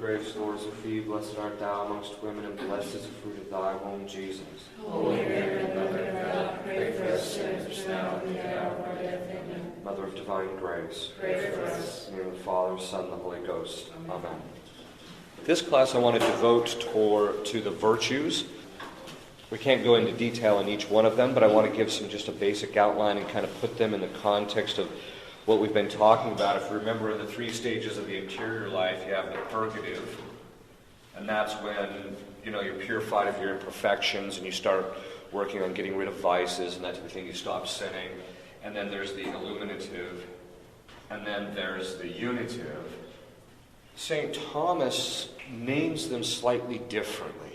grace, Lord, is with thee. Blessed art thou amongst women, and blessed is the fruit of thy womb, Jesus. Holy Mary, Mother of God, pray for us sinners now and at the hour of our death. Amen. Mother of divine grace, Pray for us. in the name of the Father, Son, and the Holy Ghost. Amen. This class I want to devote to the virtues. We can't go into detail on each one of them, but I want to give just a basic outline and kind of put them in the context of what we've been talking about. If you remember, in the 3 stages of the interior life, you have the purgative, and that's when you're purified of your imperfections and you start working on getting rid of vices and that type of thing. You stop sinning. And then there's the illuminative, and then there's the unitive. St. Thomas names them slightly differently.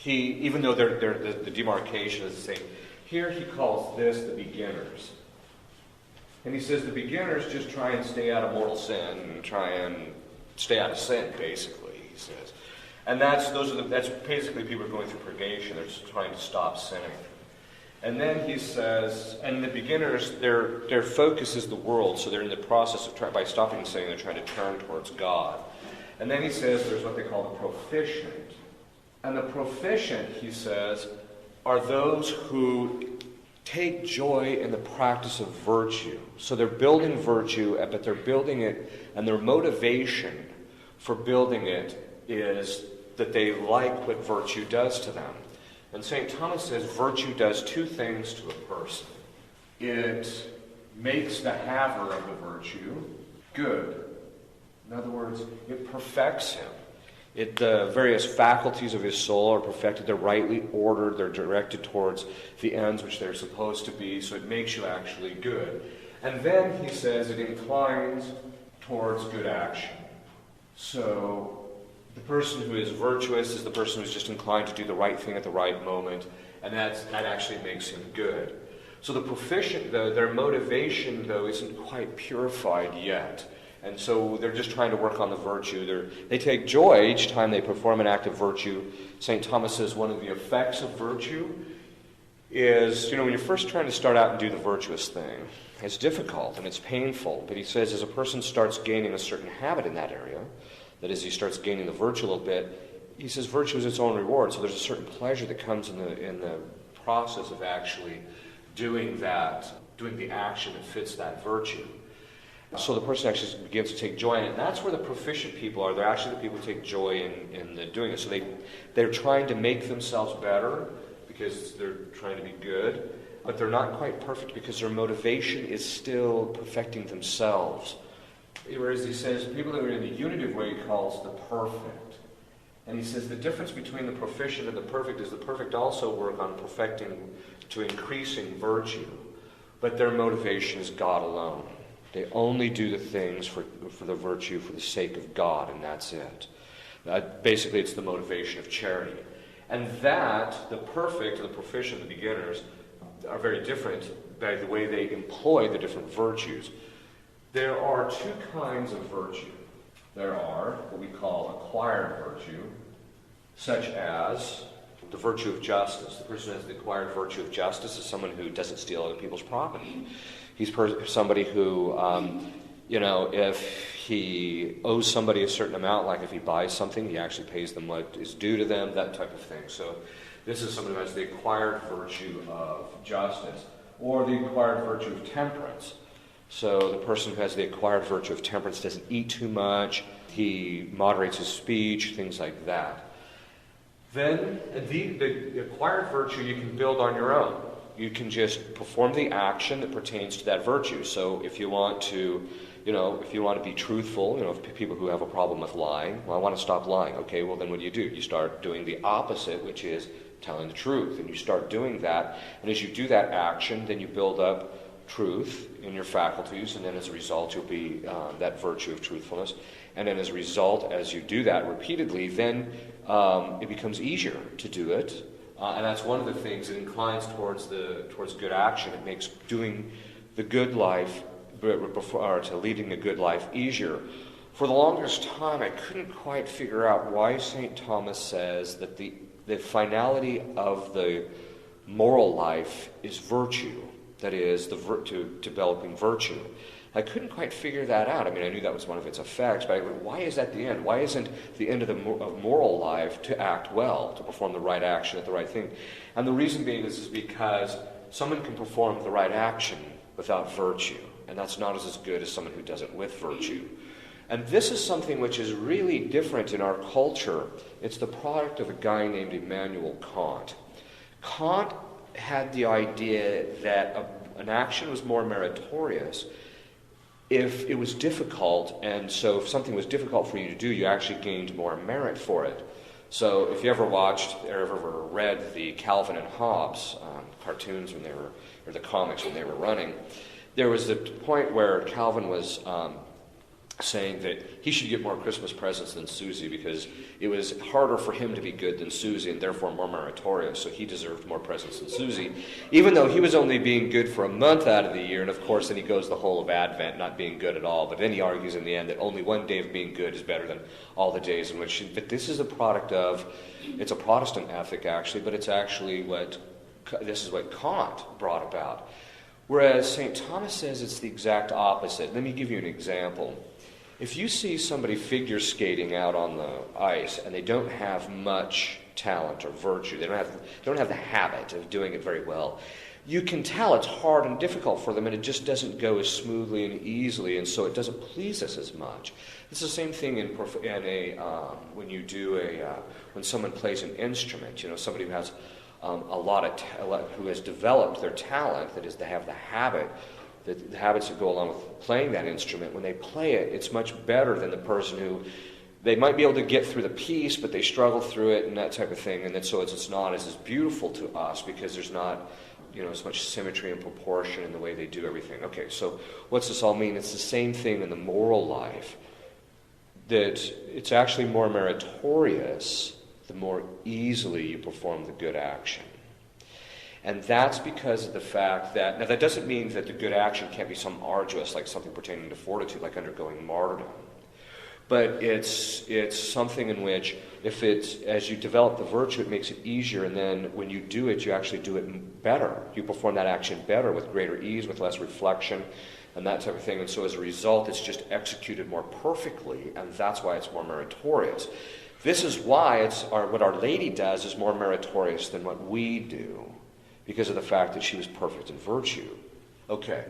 Even though the demarcation is the same, here he calls this the beginners. And he says the beginners just try and stay out of mortal sin and try and stay out of sin, basically, he says. And that's basically people who are going through purgation. They're just trying to stop sinning. And then he says, and the beginners, their focus is the world, so they're in the process of by stopping sinning, they're trying to turn towards God. And then he says there's what they call the proficient. And the proficient, he says, are those who take joy in the practice of virtue. So they're building virtue, but they're building it, and their motivation for building it is that they like what virtue does to them. And St. Thomas says virtue does 2 things to a person. It makes the haver of the virtue good. In other words, it perfects him. The various faculties of his soul are perfected. They're rightly ordered. They're directed towards the ends which they're supposed to be. So it makes you actually good. And then he says it inclines towards good action. So the person who is virtuous is the person who's just inclined to do the right thing at the right moment. And that actually makes him good. So the proficient, though, their motivation, though, isn't quite purified yet. And so they're just trying to work on the virtue. They take joy each time they perform an act of virtue. St. Thomas says one of the effects of virtue is, when you're first trying to start out and do the virtuous thing, it's difficult and it's painful. But he says as a person starts gaining a certain habit in that area, that is, he starts gaining the virtue a little bit, he says virtue is its own reward. So there's a certain pleasure that comes in the process of actually doing the action that fits that virtue. So the person actually begins to take joy in it. And that's where the proficient people are. They're actually the people who take joy in doing it. So they're trying to make themselves better because they're trying to be good. But they're not quite perfect because their motivation is still perfecting themselves. Whereas he says people that are in the unitive way he calls the perfect. And he says the difference between the proficient and the perfect is the perfect also work on perfecting to increasing virtue. But their motivation is God alone. They only do the things for the virtue for the sake of God, and that's it. Basically, it's the motivation of charity. And that, the perfect, the proficient, the beginners, are very different by the way they employ the different virtues. There are 2 kinds of virtue. There are what we call acquired virtue, such as the virtue of justice. The person who has the acquired virtue of justice is someone who doesn't steal other people's property. He's somebody who, if he owes somebody a certain amount, like if he buys something, he actually pays them what is due to them, that type of thing. So this is someone who has the acquired virtue of justice, or the acquired virtue of temperance. So the person who has the acquired virtue of temperance doesn't eat too much, he moderates his speech, things like that. Then the acquired virtue you can build on your own. You can just perform the action that pertains to that virtue. So if you want to, be truthful, if people who have a problem with lying, well, I want to stop lying. Okay, well then what do? You start doing the opposite, which is telling the truth. And you start doing that. And as you do that action, then you build up truth in your faculties. And then as a result, you'll be that virtue of truthfulness. And then as a result, as you do that repeatedly, then it becomes easier to do it. And that's one of the things that inclines towards good action. It makes doing the good life, or to leading a good life, easier. For the longest time, I couldn't quite figure out why St. Thomas says that the finality of the moral life is virtue. That is, developing virtue. I couldn't quite figure that out. I mean, I knew that was one of its effects, but why is that the end? Why isn't the end of the moral life to act well, to perform the right action at the right thing? And the reason being is because someone can perform the right action without virtue, and that's not as good as someone who does it with virtue. And this is something which is really different in our culture. It's the product of a guy named Immanuel Kant. Kant had the idea that an action was more meritorious if it was difficult, and so if something was difficult for you to do, you actually gained more merit for it. So if you ever watched or ever read the Calvin and Hobbes cartoons when they were, or the comics when they were running, there was a point where Calvin was saying that he should get more Christmas presents than Susie because it was harder for him to be good than Susie and therefore more meritorious, so he deserved more presents than Susie, even though he was only being good for a month out of the year, and of course then he goes the whole of Advent not being good at all, but then he argues in the end that only one day of being good is better than all the days in which... But this is a product of, it's a Protestant ethic actually, but it's actually this is what Kant brought about. Whereas St. Thomas says it's the exact opposite. Let me give you an example. If you see somebody figure skating out on the ice and they don't have much talent or virtue, they don't have the habit of doing it very well, you can tell it's hard and difficult for them, and it just doesn't go as smoothly and easily, and so it doesn't please us as much. It's the same thing when someone plays an instrument. You know, somebody who has who has developed their talent, that is, they have the habits that go along with playing that instrument. When they play it, it's much better than the person who, they might be able to get through the piece, but they struggle through it and that type of thing, and then so it's not as beautiful to us because there's not, as much symmetry and proportion in the way they do everything. Okay, so what's this all mean? It's the same thing in the moral life, that it's actually more meritorious the more easily you perform the good action. And that's because of the fact that, now that doesn't mean that the good action can't be some arduous, like something pertaining to fortitude, like undergoing martyrdom. But it's something in which, as you develop the virtue, it makes it easier, and then when you do it, you actually do it better. You perform that action better, with greater ease, with less reflection, and that type of thing. And so as a result, it's just executed more perfectly, and that's why it's more meritorious. This is why what Our Lady does is more meritorious than what we do, because of the fact that she was perfect in virtue. Okay.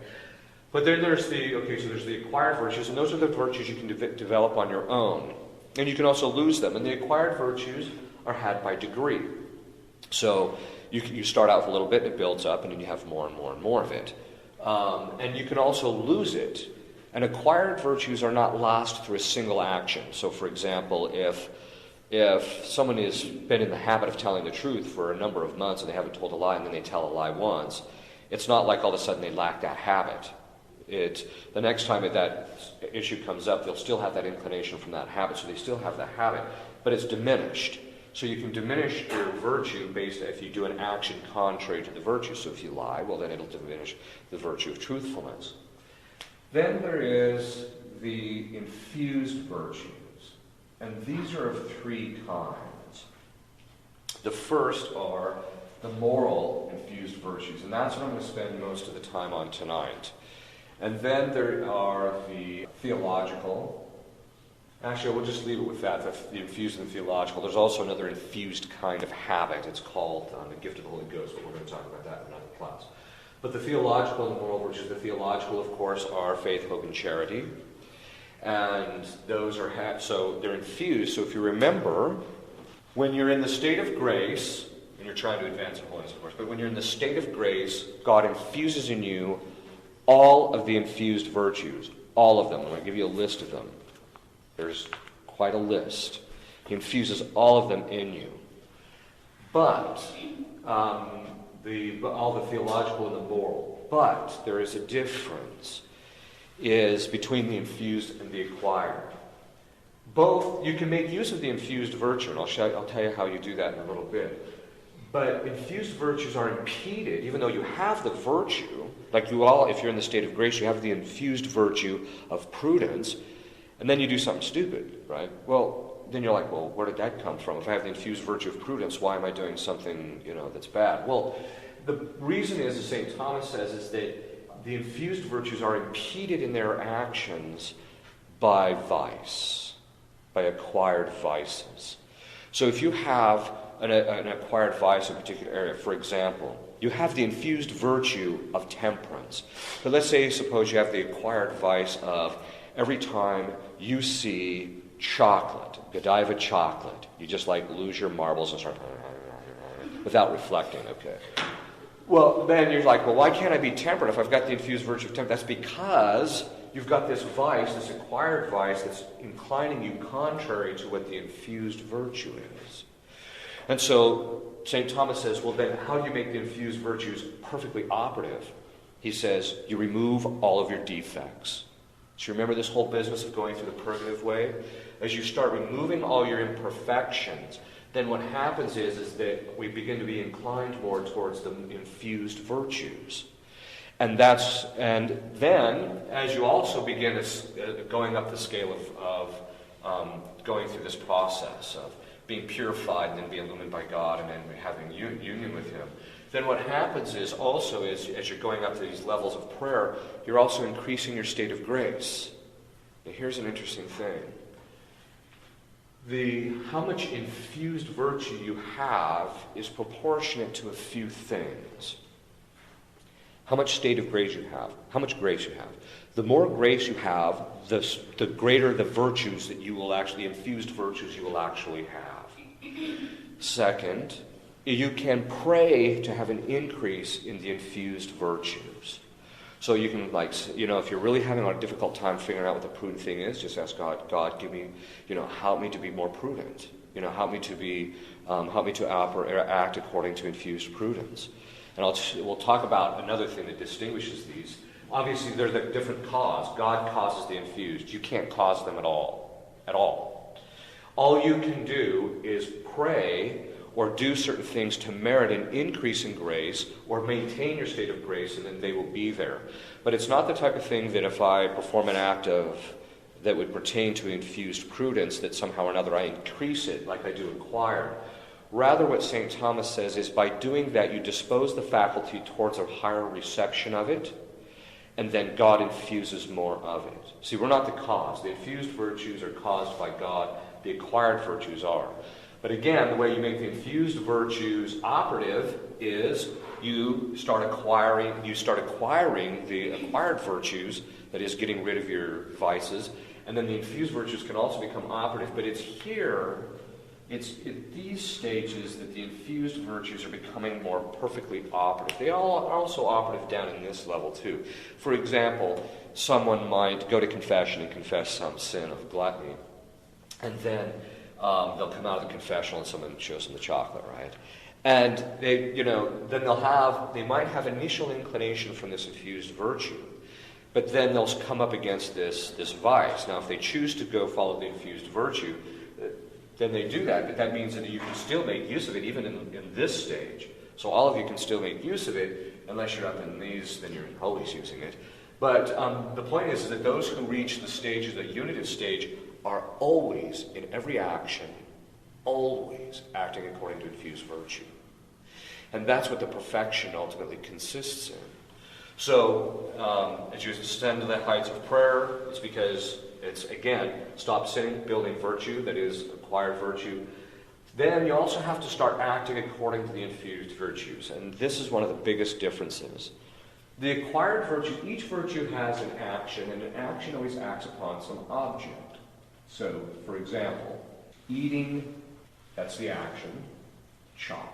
But then there's the acquired virtues, and those are the virtues you can develop on your own. And you can also lose them. And the acquired virtues are had by degree. So you start out with a little bit, and it builds up, and then you have more and more and more of it. And you can also lose it. And acquired virtues are not lost through a single action. So for example, if someone has been in the habit of telling the truth for a number of months and they haven't told a lie and then they tell a lie once, it's not like all of a sudden they lack that habit. The next time that issue comes up, they'll still have that inclination from that habit, so they still have the habit, but it's diminished. So you can diminish your virtue based if you do an action contrary to the virtue. So if you lie, well then it'll diminish the virtue of truthfulness. Then there is the infused virtues. And these are of three kinds. The first are the moral infused virtues, and that's what I'm going to spend most of the time on tonight. And then there are the theological. Actually, we'll just leave it with that, the infused and theological. There's also another infused kind of habit. It's called the gift of the Holy Ghost, but we're going to talk about that in another class. But the theological and the moral virtues, the theological, of course, are faith, hope, and charity. And those are, so they're infused. So if you remember, when you're in the state of grace, and you're trying to advance in holiness, of course, but when you're in the state of grace, God infuses in you all of the infused virtues. All of them. I'm going to give you a list of them. There's quite a list. He infuses all of them in you. But, all the theological and the moral. But there is a difference. Is between the infused and the acquired. Both, you can make use of the infused virtue, and I'll tell you how you do that in a little bit. But infused virtues are impeded, even though you have the virtue, like if you're in the state of grace, you have the infused virtue of prudence, and then you do something stupid, right? Well, then you're like, well, where did that come from? If I have the infused virtue of prudence, why am I doing something, that's bad? Well, the reason is, as St. Thomas says, is that the infused virtues are impeded in their actions by vice, by acquired vices. So if you have an acquired vice in a particular area, for example, you have the infused virtue of temperance. But let's say, suppose you have the acquired vice of every time you see chocolate, Godiva chocolate, you just like lose your marbles and start without reflecting, okay? Well, then you're like, well, why can't I be temperate if I've got the infused virtue of temperance? That's because you've got this vice, this acquired vice, that's inclining you contrary to what the infused virtue is. And so St. Thomas says, well, then how do you make the infused virtues perfectly operative? He says, you remove all of your defects. So you remember this whole business of going through the purgative way? As you start removing all your imperfections, then what happens is that we begin to be inclined more towards the infused virtues. And then, as you also begin going up the scale of going through this process of being purified and then being illumined by God and then having union with Him, then what happens is also as you're going up to these levels of prayer, you're also increasing your state of grace. Now here's an interesting thing. How much infused virtue you have is proportionate to a few things. How much state of grace you have, how much grace you have. The more grace you have, the greater the virtues that you will actually, infused virtues you will actually have. Second, you can pray to have an increase in the infused virtues. So you can, if you're really having a difficult time figuring out what the prudent thing is, just ask God, give me, help me to be more prudent. Help me to act according to infused prudence. And we'll talk about another thing that distinguishes these. Obviously, they're the different cause. God causes the infused. You can't cause them at all. At all. All you can do is pray or do certain things to merit an increase in grace or maintain your state of grace, and then they will be there. But it's not the type of thing that if I perform an act that would pertain to infused prudence, that somehow or another I increase it like I do acquired. Rather, what St. Thomas says is by doing that, you dispose the faculty towards a higher reception of it, and then God infuses more of it. See, we're not the cause. The infused virtues are caused by God. The acquired virtues are. But again, the way you make the infused virtues operative is you start acquiring the acquired virtues, that is, getting rid of your vices, and then the infused virtues can also become operative. But it's at these stages that the infused virtues are becoming more perfectly operative. They all are also operative down in this level too. For example, someone might go to confession and confess some sin of gluttony, and then they'll come out of the confessional and someone shows them the chocolate, right? And they might have initial inclination from this infused virtue, but then they'll come up against this vice. Now, if they choose to go follow the infused virtue, then they do that, but that means that you can still make use of it even in this stage. So all of you can still make use of it, unless you're up in these, then you're always using it. But the point is that those who reach the stage, the unitive stage, are always, in every action, always acting according to infused virtue. And that's what the perfection ultimately consists in. So, as you ascend to the heights of prayer, it's because it's, again, stop sinning, building virtue, that is, acquired virtue. Then you also have to start acting according to the infused virtues. And this is one of the biggest differences. The acquired virtue, each virtue has an action, and an action always acts upon some object. So, for example, eating, that's the action. Chocolate.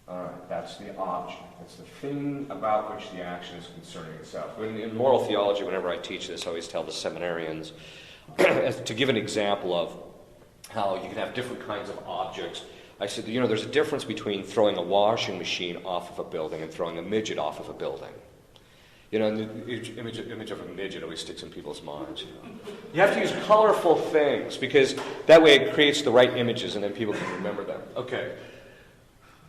All right, that's the object. That's the thing about which the action is concerning itself. In moral theology, whenever I teach this, I always tell the seminarians to give an example of how you can have different kinds of objects. I said, there's a difference between throwing a washing machine off of a building and throwing a midget off of a building. And the image of a midget always sticks in people's minds. You have to use colorful things, because that way it creates the right images and then people can remember them. Okay.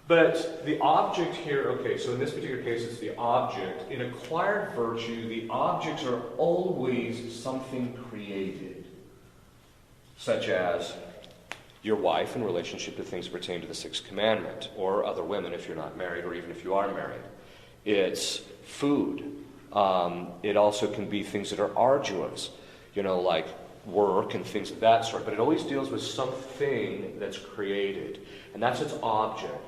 But the object here, so in this particular case it's the object. In acquired virtue, the objects are always something created, such as your wife in relationship to things that pertain to the sixth commandment, or other women if you're not married, or even if you are married. It's food. It also can be things that are arduous, like work and things of that sort. But it always deals with something that's created, and that's its object.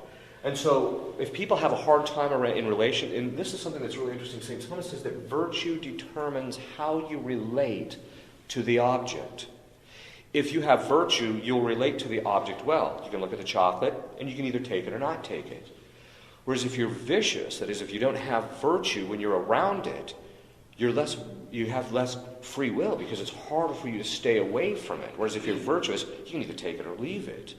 And so if people have a hard time in relation, and this is something that's really interesting, St. Thomas says that virtue determines how you relate to the object. If you have virtue, you'll relate to the object well. You can look at the chocolate, and you can either take it or not take it. Whereas if you're vicious, that is, if you don't have virtue when you're around it, you have less free will because it's harder for you to stay away from it. Whereas if you're virtuous, you can either take it or leave it.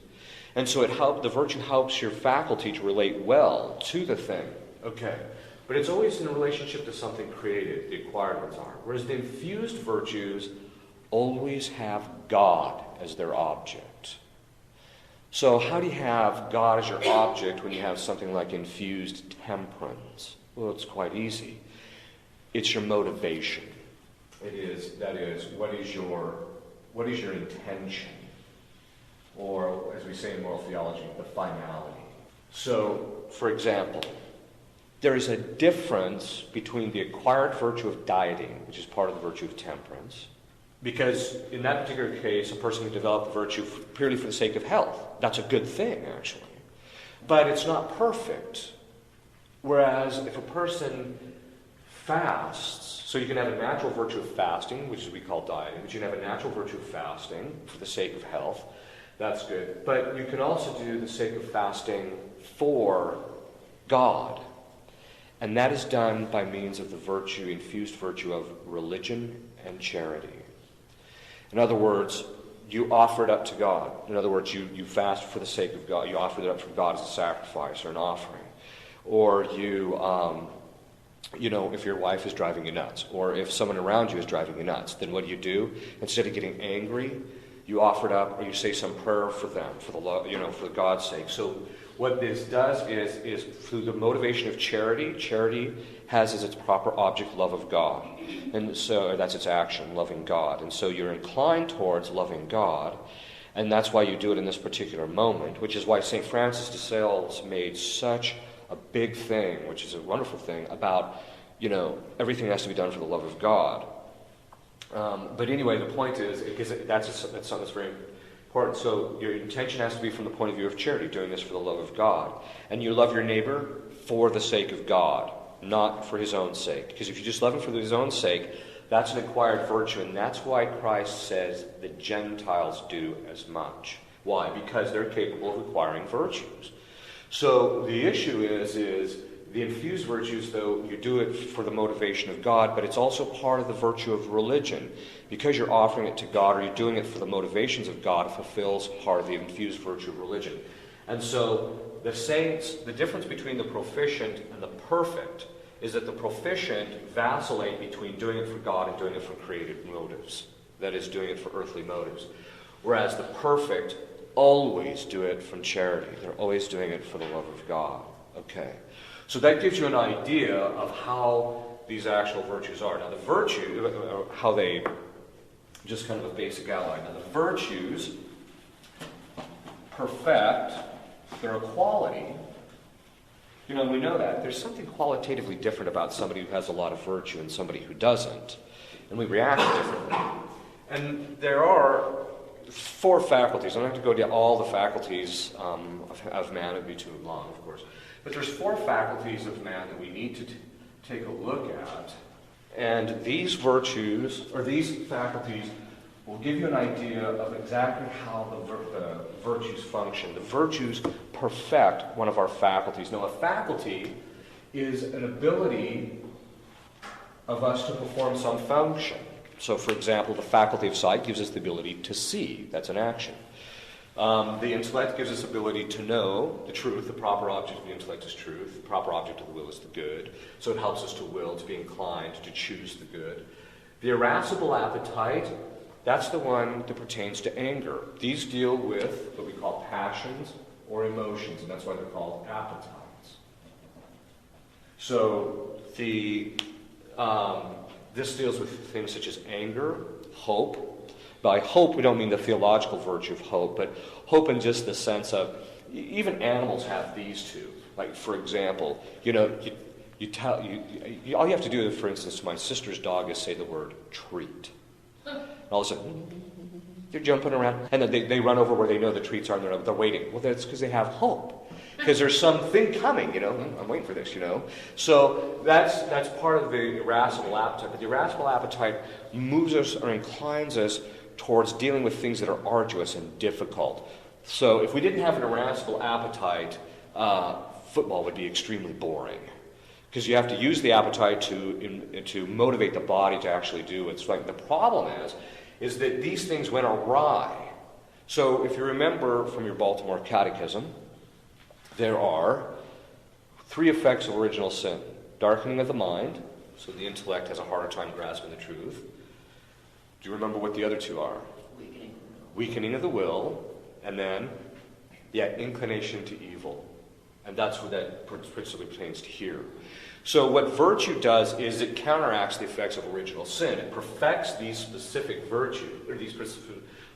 And so the virtue helps your faculty to relate well to the thing. Okay. But it's always in relationship to something created, the acquired ones are. Whereas the infused virtues always have God as their object. So how do you have God as your object when you have something like infused temperance? Well, it's quite easy. It's your motivation. That is, what is your intention? Or, as we say in moral theology, the finality. So, for example, there is a difference between the acquired virtue of dieting, which is part of the virtue of temperance, because in that particular case, a person can develop the virtue purely for the sake of health. That's a good thing, actually. But it's not perfect. Whereas if a person fasts, so you can have a natural virtue of fasting, which is we call dieting, but you can have a natural virtue of fasting for the sake of health. That's good. But you can also do the sake of fasting for God. And that is done by means of the infused virtue of religion and charity. In other words, you offer it up to God. In other words, you fast for the sake of God. You offer it up for God as a sacrifice or an offering. Or if your wife is driving you nuts, or if someone around you is driving you nuts, then what do? Instead of getting angry, you offer it up, or you say some prayer for them, for God's sake. So what this does is through the motivation of charity has as its proper object love of God. And so that's its action, loving God. And so you're inclined towards loving God, and that's why you do it in this particular moment, which is why St. Francis de Sales made such a big thing, which is a wonderful thing, about, everything has to be done for the love of God. But anyway, the point is, because that's something that's very important. So your intention has to be from the point of view of charity, doing this for the love of God. And you love your neighbor for the sake of God, not for his own sake. Because if you just love him for his own sake, that's an acquired virtue. And that's why Christ says the Gentiles do as much. Why? Because they're capable of acquiring virtues. So the issue is the infused virtues, though, you do it for the motivation of God, but it's also part of the virtue of religion. Because you're offering it to God, or you're doing it for the motivations of God, it fulfills part of the infused virtue of religion. And so the saints, the difference between the proficient and the perfect is that the proficient vacillate between doing it for God and doing it for created motives. That is, doing it for earthly motives. Whereas the perfect always do it from charity. They're always doing it for the love of God. Okay. So that gives you an idea of how these actual virtues are. Now the virtue, how they, just kind of a basic outline. Now the virtues perfect their equality. We know that. There's something qualitatively different about somebody who has a lot of virtue and somebody who doesn't. And we react differently. And there are 4 faculties. I don't have to go to all the faculties of man. It would be too long, of course. But there's 4 faculties of man that we need to take a look at. And these virtues, or these faculties, will give you an idea of exactly how the virtues function. The virtues perfect one of our faculties. Now, a faculty is an ability of us to perform some function. So, for example, the faculty of sight gives us the ability to see. That's an action. The intellect gives us ability to know the truth. The proper object of the intellect is truth. The proper object of the will is the good. So it helps us to will, to be inclined to choose the good. The irascible appetite, that's the one that pertains to anger. These deal with what we call passions or emotions, and that's why they're called appetites. So this deals with things such as anger, hope. By hope, we don't mean the theological virtue of hope, but hope in just the sense of, even animals have these two. Like, for example, all you have to do, for instance, to my sister's dog is say the word treat. And all of a sudden, they're jumping around, and then they run over where they know the treats are, and they're waiting. Well, that's because they have hope. Because there's something coming, I'm waiting for this, So that's part of the irascible appetite. But the irascible appetite moves us or inclines us towards dealing with things that are arduous and difficult. So if we didn't have an irascible appetite, football would be extremely boring. Because you have to use the appetite to motivate the body to actually do it. So the problem is that these things went awry. So if you remember from your Baltimore Catechism, there are 3 effects of original sin. Darkening of the mind, so the intellect has a harder time grasping the truth. Do you remember what the other 2 are? Weakening of the will, and then, inclination to evil. And that's what that principally pertains to here. So what virtue does is it counteracts the effects of original sin. It perfects these specific virtues, or these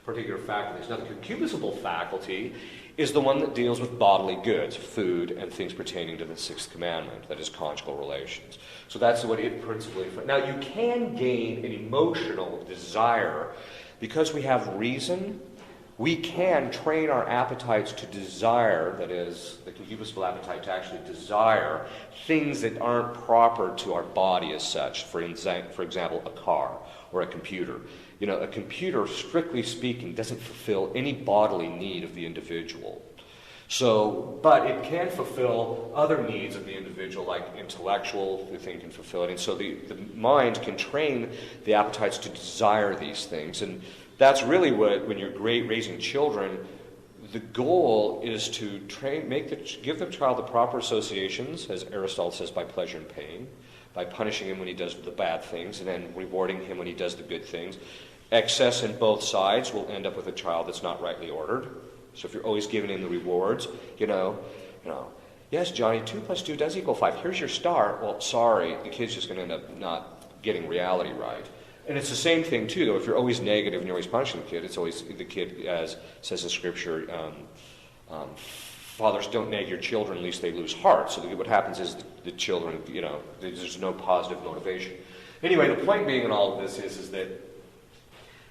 particular faculties. Now, the concupiscible faculty is the one that deals with bodily goods, food, and things pertaining to the 6th commandment, that is conjugal relations. So that's what it principally... Now, you can gain an emotional desire. Because we have reason, we can train our appetites to desire, that is, the concupiscible appetite to actually desire things that aren't proper to our body as such. For example, a car or a computer. A computer, strictly speaking, doesn't fulfill any bodily need of the individual. But it can fulfill other needs of the individual, like intellectual, the thing can fulfill it. And so the mind can train the appetites to desire these things. And that's really what, when you're raising children, the goal is to give the child the proper associations, as Aristotle says, by pleasure and pain, by punishing him when he does the bad things, and then rewarding him when he does the good things. Excess in both sides will end up with a child that's not rightly ordered. So if you're always giving him the rewards, yes, Johnny, 2 + 2 does equal 5. Here's your star. Well, sorry, the kid's just going to end up not getting reality right. And it's the same thing, too, though. If you're always negative and you're always punishing the kid, it's always the kid, as says the Scripture, fathers, don't nag your children, lest they lose heart. So what happens is the children, there's no positive motivation. Anyway, the point being in all of this is that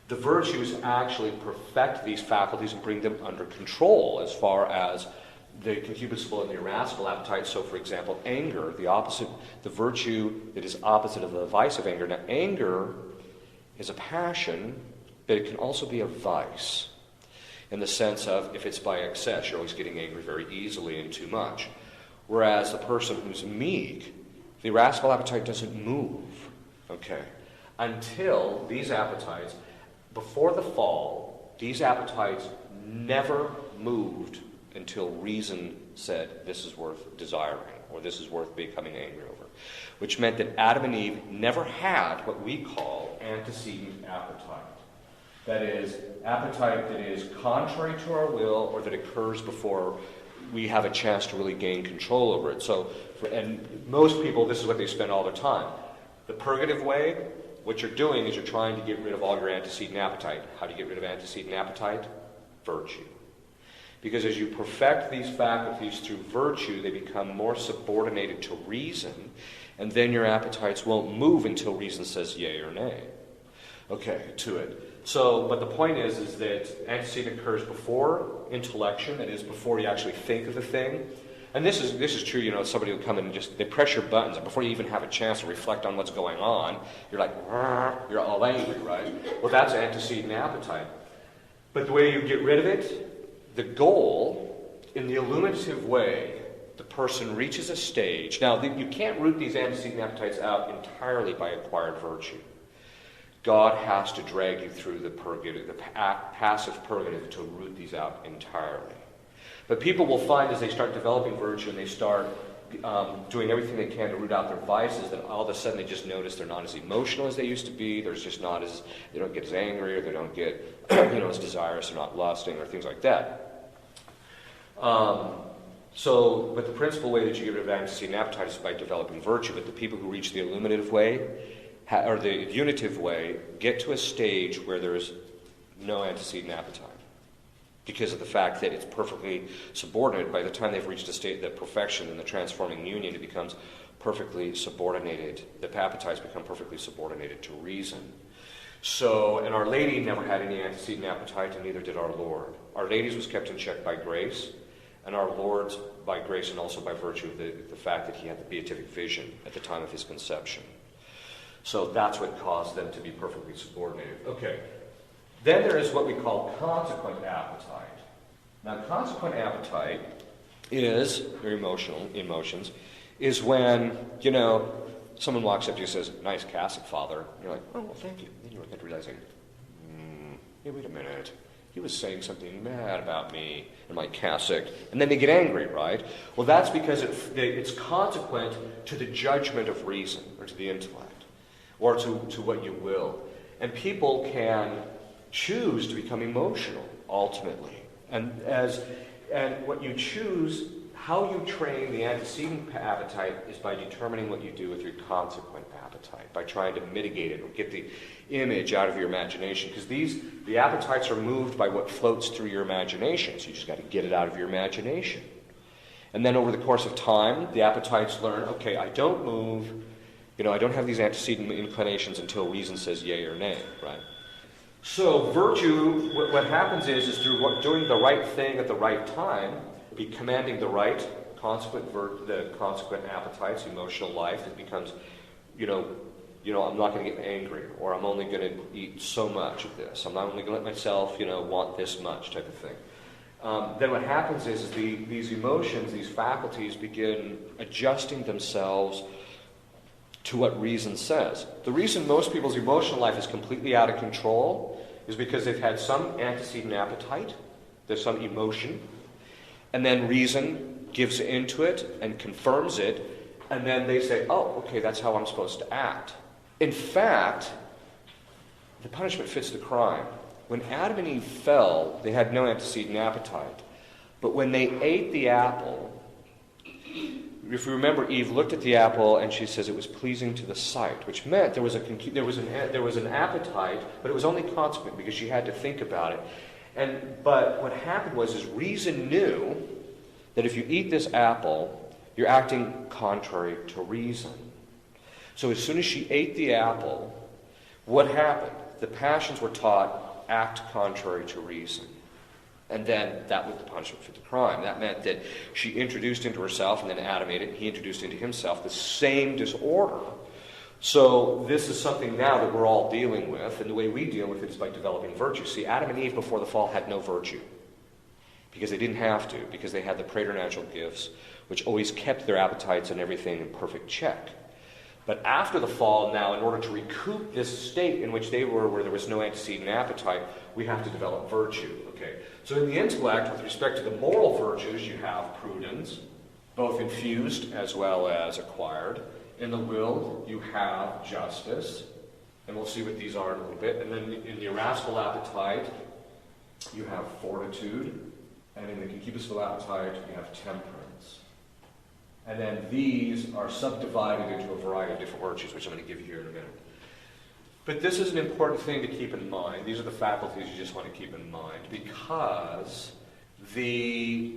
the virtues actually perfect these faculties and bring them under control as far as the concupiscible and the irascible appetite. So, for example, anger, the virtue that is opposite of the vice of anger. Now, anger is a passion, but it can also be a vice, in the sense of if it's by excess, you're always getting angry very easily and too much. Whereas the person who's meek, the irascible appetite doesn't move, until these appetites, before the fall, these appetites never moved until reason said, this is worth desiring, or this is worth becoming angry over. Which meant that Adam and Eve never had what we call antecedent appetite. That is, appetite that is contrary to our will, or that occurs before we have a chance to really gain control over it. And most people, this is what they spend all their time. The purgative way, what you're doing is you're trying to get rid of all your antecedent appetite. How do you get rid of antecedent appetite? Virtue. Because as you perfect these faculties through virtue, they become more subordinated to reason, and then your appetites won't move until reason says yea or nay. To it. So, but the point is that antecedent occurs before intellection, that is, before you actually think of the thing. And this is true, somebody will come in and they press your buttons, and before you even have a chance to reflect on what's going on, you're like, you're all angry, right? Well, that's antecedent appetite. But the way you get rid of it, the goal, in the illuminative way, the person reaches a stage. Now, you can't root these antecedent appetites out entirely by acquired virtue. God has to drag you through the purgative, the passive purgative, to root these out entirely. But people will find as they start developing virtue and they start doing everything they can to root out their vices, that all of a sudden they just notice they're not as emotional as they used to be. They don't get as angry, or they don't get as desirous, they're not lusting, or things like that. But the principal way that you get rid of antecedent appetite is by developing virtue. But the people who reach the illuminative way, or the unitive way, get to a stage where there is no antecedent appetite, because of the fact that it's perfectly subordinate. By the time they've reached a state of perfection in the transforming union, it becomes perfectly subordinated, the appetites become perfectly subordinated to reason. So, and Our Lady never had any antecedent appetite, and neither did our Lord. Our Lady's was kept in check by grace, and our Lord's by grace and also by virtue of the fact that he had the beatific vision at the time of his conception. So that's what caused them to be perfectly subordinated. Okay. Then there is what we call consequent appetite. Now, consequent appetite is, or emotions, is when, someone walks up to you and says, "Nice cassock, Father." And you're like, "Oh, well, thank you." Then you're realizing, hey, wait a minute. He was saying something bad about me and my cassock. And then they get angry, right? Well, that's because it's consequent to the judgment of reason, or to the intellect, or to what you will. And people can choose to become emotional, ultimately. And what you choose, how you train the antecedent appetite is by determining what you do with your consequent appetite, by trying to mitigate it or get the image out of your imagination. Because the appetites are moved by what floats through your imagination, so you just got to get it out of your imagination. And then over the course of time, the appetites learn, okay, I don't move, I don't have these antecedent inclinations until reason says yay or nay, right? So virtue, what happens is through doing the right thing at the right time, be commanding the right the consequent appetites, emotional life, it becomes, I'm not going to get angry, or I'm only going to eat so much of this. I'm not only going to let myself, want this much type of thing. Then what happens is these emotions, these faculties begin adjusting themselves to what reason says. The reason most people's emotional life is completely out of control is because they've had some antecedent appetite, there's some emotion, and then reason gives into it and confirms it, and then they say, oh, okay, that's how I'm supposed to act. In fact, the punishment fits the crime. When Adam and Eve fell, they had no antecedent appetite. But when they ate the apple, if you remember, Eve looked at the apple and she says it was pleasing to the sight, which meant there was an appetite, but it was only consequent because she had to think about it. But what happened was reason knew that if you eat this apple, you're acting contrary to reason. So as soon as she ate the apple, what happened? The passions were taught, act contrary to reason. And then that was the punishment for the crime. That meant that she introduced into herself, and then Adam ate it, and he introduced into himself the same disorder. So this is something now that we're all dealing with, and the way we deal with it is by developing virtue. See, Adam and Eve before the fall had no virtue, because they didn't have to, because they had the preternatural gifts, which always kept their appetites and everything in perfect check. But after the fall, now, in order to recoup this state in which they were, where there was no antecedent appetite, we have to develop virtue. Okay. So in the intellect, with respect to the moral virtues, you have prudence, both infused as well as acquired. In the will, you have justice, and we'll see what these are in a little bit. And then in the irascible appetite, you have fortitude, and in the concupiscible appetite, you have temperance. And then these are subdivided into a variety of different virtues, which I'm going to give you here in a minute. But this is an important thing to keep in mind. These are the faculties you just want to keep in mind, because the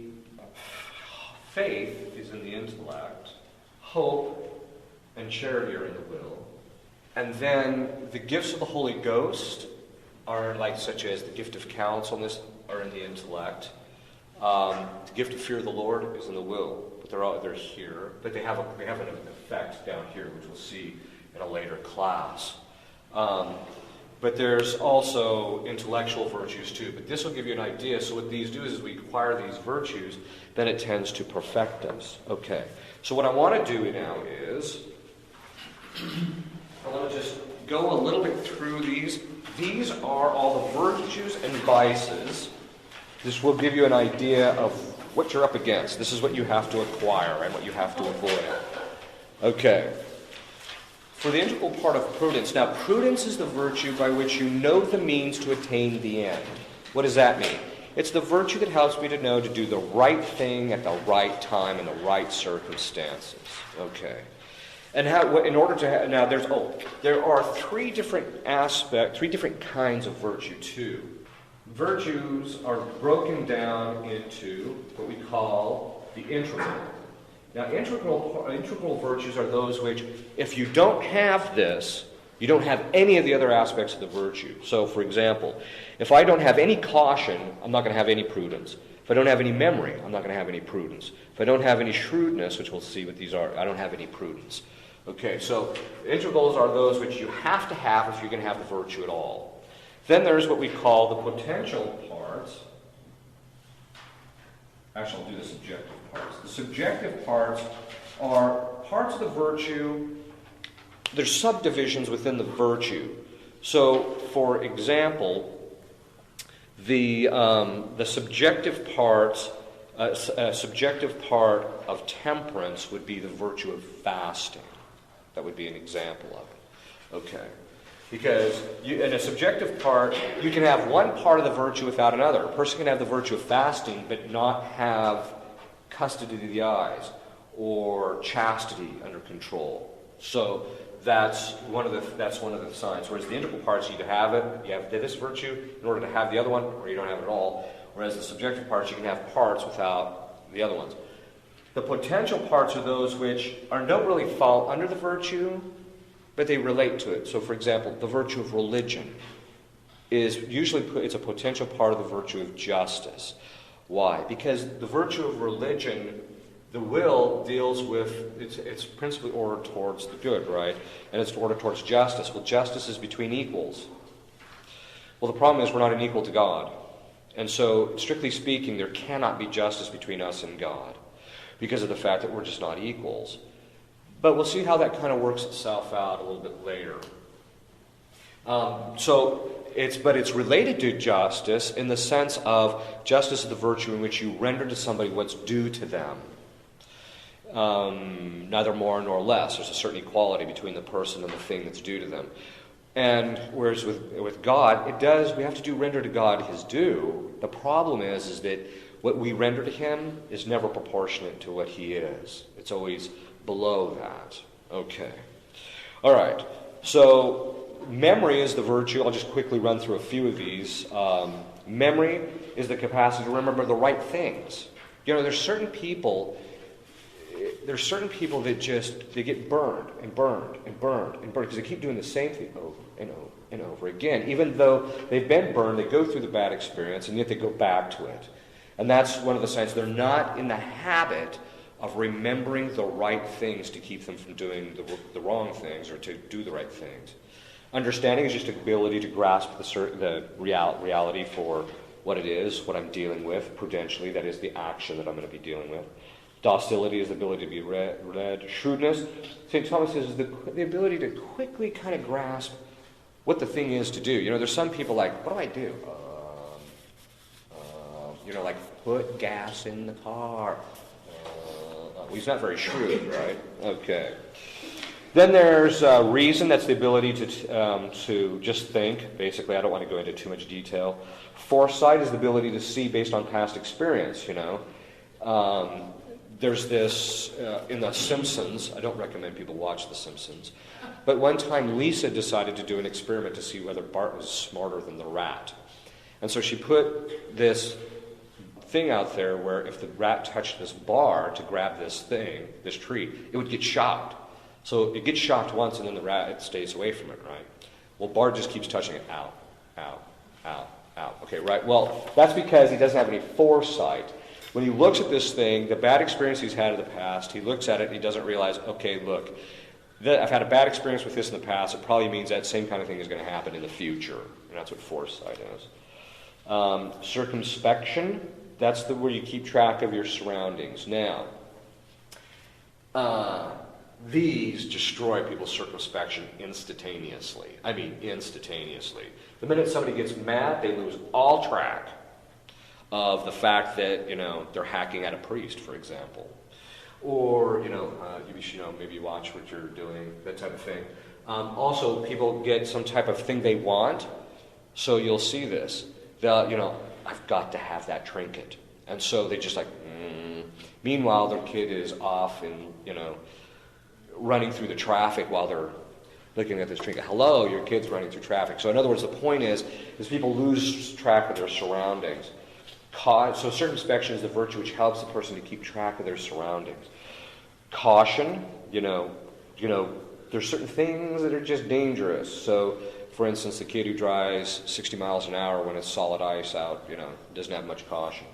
faith is in the intellect, hope and charity are in the will, and then the gifts of the Holy Ghost are such as the gift of counselness are in the intellect. The gift of fear of the Lord is in the will, but they're here. But they have an effect down here, which we'll see in a later class. But there's also intellectual virtues too. But this will give you an idea. So what these do is we acquire these virtues, then it tends to perfect us. Okay. So what I want to do now is I want to just go a little bit through these. These are all the virtues and vices. This will give you an idea of what you're up against. This is what you have to acquire and what you have to avoid. Okay. For the integral part of prudence. Now, prudence is the virtue by which you know the means to attain the end. What does that mean? It's the virtue that helps me to know to do the right thing at the right time in the right circumstances. Okay. And there are three different kinds of virtue too. Virtues are broken down into what we call the integral. Now, integral virtues are those which, if you don't have this, you don't have any of the other aspects of the virtue. So, for example, if I don't have any caution, I'm not going to have any prudence. If I don't have any memory, I'm not going to have any prudence. If I don't have any shrewdness, which we'll see what these are, I don't have any prudence. Okay, so integrals are those which you have to have if you're going to have the virtue at all. Then there's what we call the potential parts. Actually, I'll do the subjective parts. The subjective parts are parts of the virtue. There's subdivisions within the virtue. So, for example, the subjective parts, a subjective part of temperance would be the virtue of fasting. That would be an example of it. Okay. Because in a subjective part, you can have one part of the virtue without another. A person can have the virtue of fasting but not have custody of the eyes or chastity under control. So that's one of the signs. Whereas the integral parts, you either have it, you have this virtue in order to have the other one, or you don't have it at all. Whereas the subjective parts, you can have parts without the other ones. The potential parts are those which don't really fall under the virtue, but they relate to it. So, for example, the virtue of religion is usually it's a potential part of the virtue of justice. Why? Because the virtue of religion, the will deals with, it's principally ordered towards the good, right? And it's ordered towards justice. Well, justice is between equals. Well, the problem is we're not equal to God. And so, strictly speaking, there cannot be justice between us and God because of the fact that we're just not equals. But we'll see how that kind of works itself out a little bit later. But it's related to justice in the sense of justice is the virtue in which you render to somebody what's due to them. Neither more nor less. There's a certain equality between the person and the thing that's due to them. And whereas with God, we have to render to God his due. The problem is that what we render to him is never proportionate to what he is. It's always below that. Okay. All right. So memory is the virtue. I'll just quickly run through a few of these. Memory is the capacity to remember the right things. You know, there's certain people that they get burned and burned and burned and burned because they keep doing the same thing over and over and over again. Even though they've been burned, they go through the bad experience and yet they go back to it. And that's one of the signs they're not in the habit of remembering the right things to keep them from doing the wrong things or to do the right things. Understanding is just the ability to grasp the reality for what it is, what I'm dealing with, prudentially, that is the action that I'm going to be dealing with. Docility is the ability to be read. Shrewdness, St. Thomas says, is the ability to quickly kind of grasp what the thing is to do. You know, there's some people like, what do I do? Like put gas in the car. Well, he's not very shrewd, right? Okay. Then there's reason. That's the ability to just think. Basically, I don't want to go into too much detail. Foresight is the ability to see based on past experience, you know. There's this in The Simpsons. I don't recommend people watch The Simpsons. But one time Lisa decided to do an experiment to see whether Bart was smarter than the rat. And so she put this thing out there where if the rat touched this bar to grab this treat, it would get shocked. So it gets shocked once and then the rat stays away from it, right? Well, Bart just keeps touching it. Ow, ow, ow, ow. Okay, right. Well, that's because he doesn't have any foresight. When he looks at this thing, the bad experience he's had in the past, he looks at it and he doesn't realize, okay, look, I've had a bad experience with this in the past. It probably means that same kind of thing is going to happen in the future. And that's what foresight is. Circumspection, that's where you keep track of your surroundings. Now, these destroy people's circumspection instantaneously. I mean, instantaneously. The minute somebody gets mad, they lose all track of the fact that, they're hacking at a priest, for example. Or, maybe you watch what you're doing, that type of thing. Also, people get some type of thing they want, so you'll see this. I've got to have that trinket. And so they just Meanwhile, their kid is off and, running through the traffic while they're looking at this trinket. Hello, your kid's running through traffic. So in other words, the point is people lose track of their surroundings. So circumspection is the virtue which helps the person to keep track of their surroundings. Caution, there's certain things that are just dangerous. So, for instance, the kid who drives 60 miles an hour when it's solid ice out, doesn't have much caution.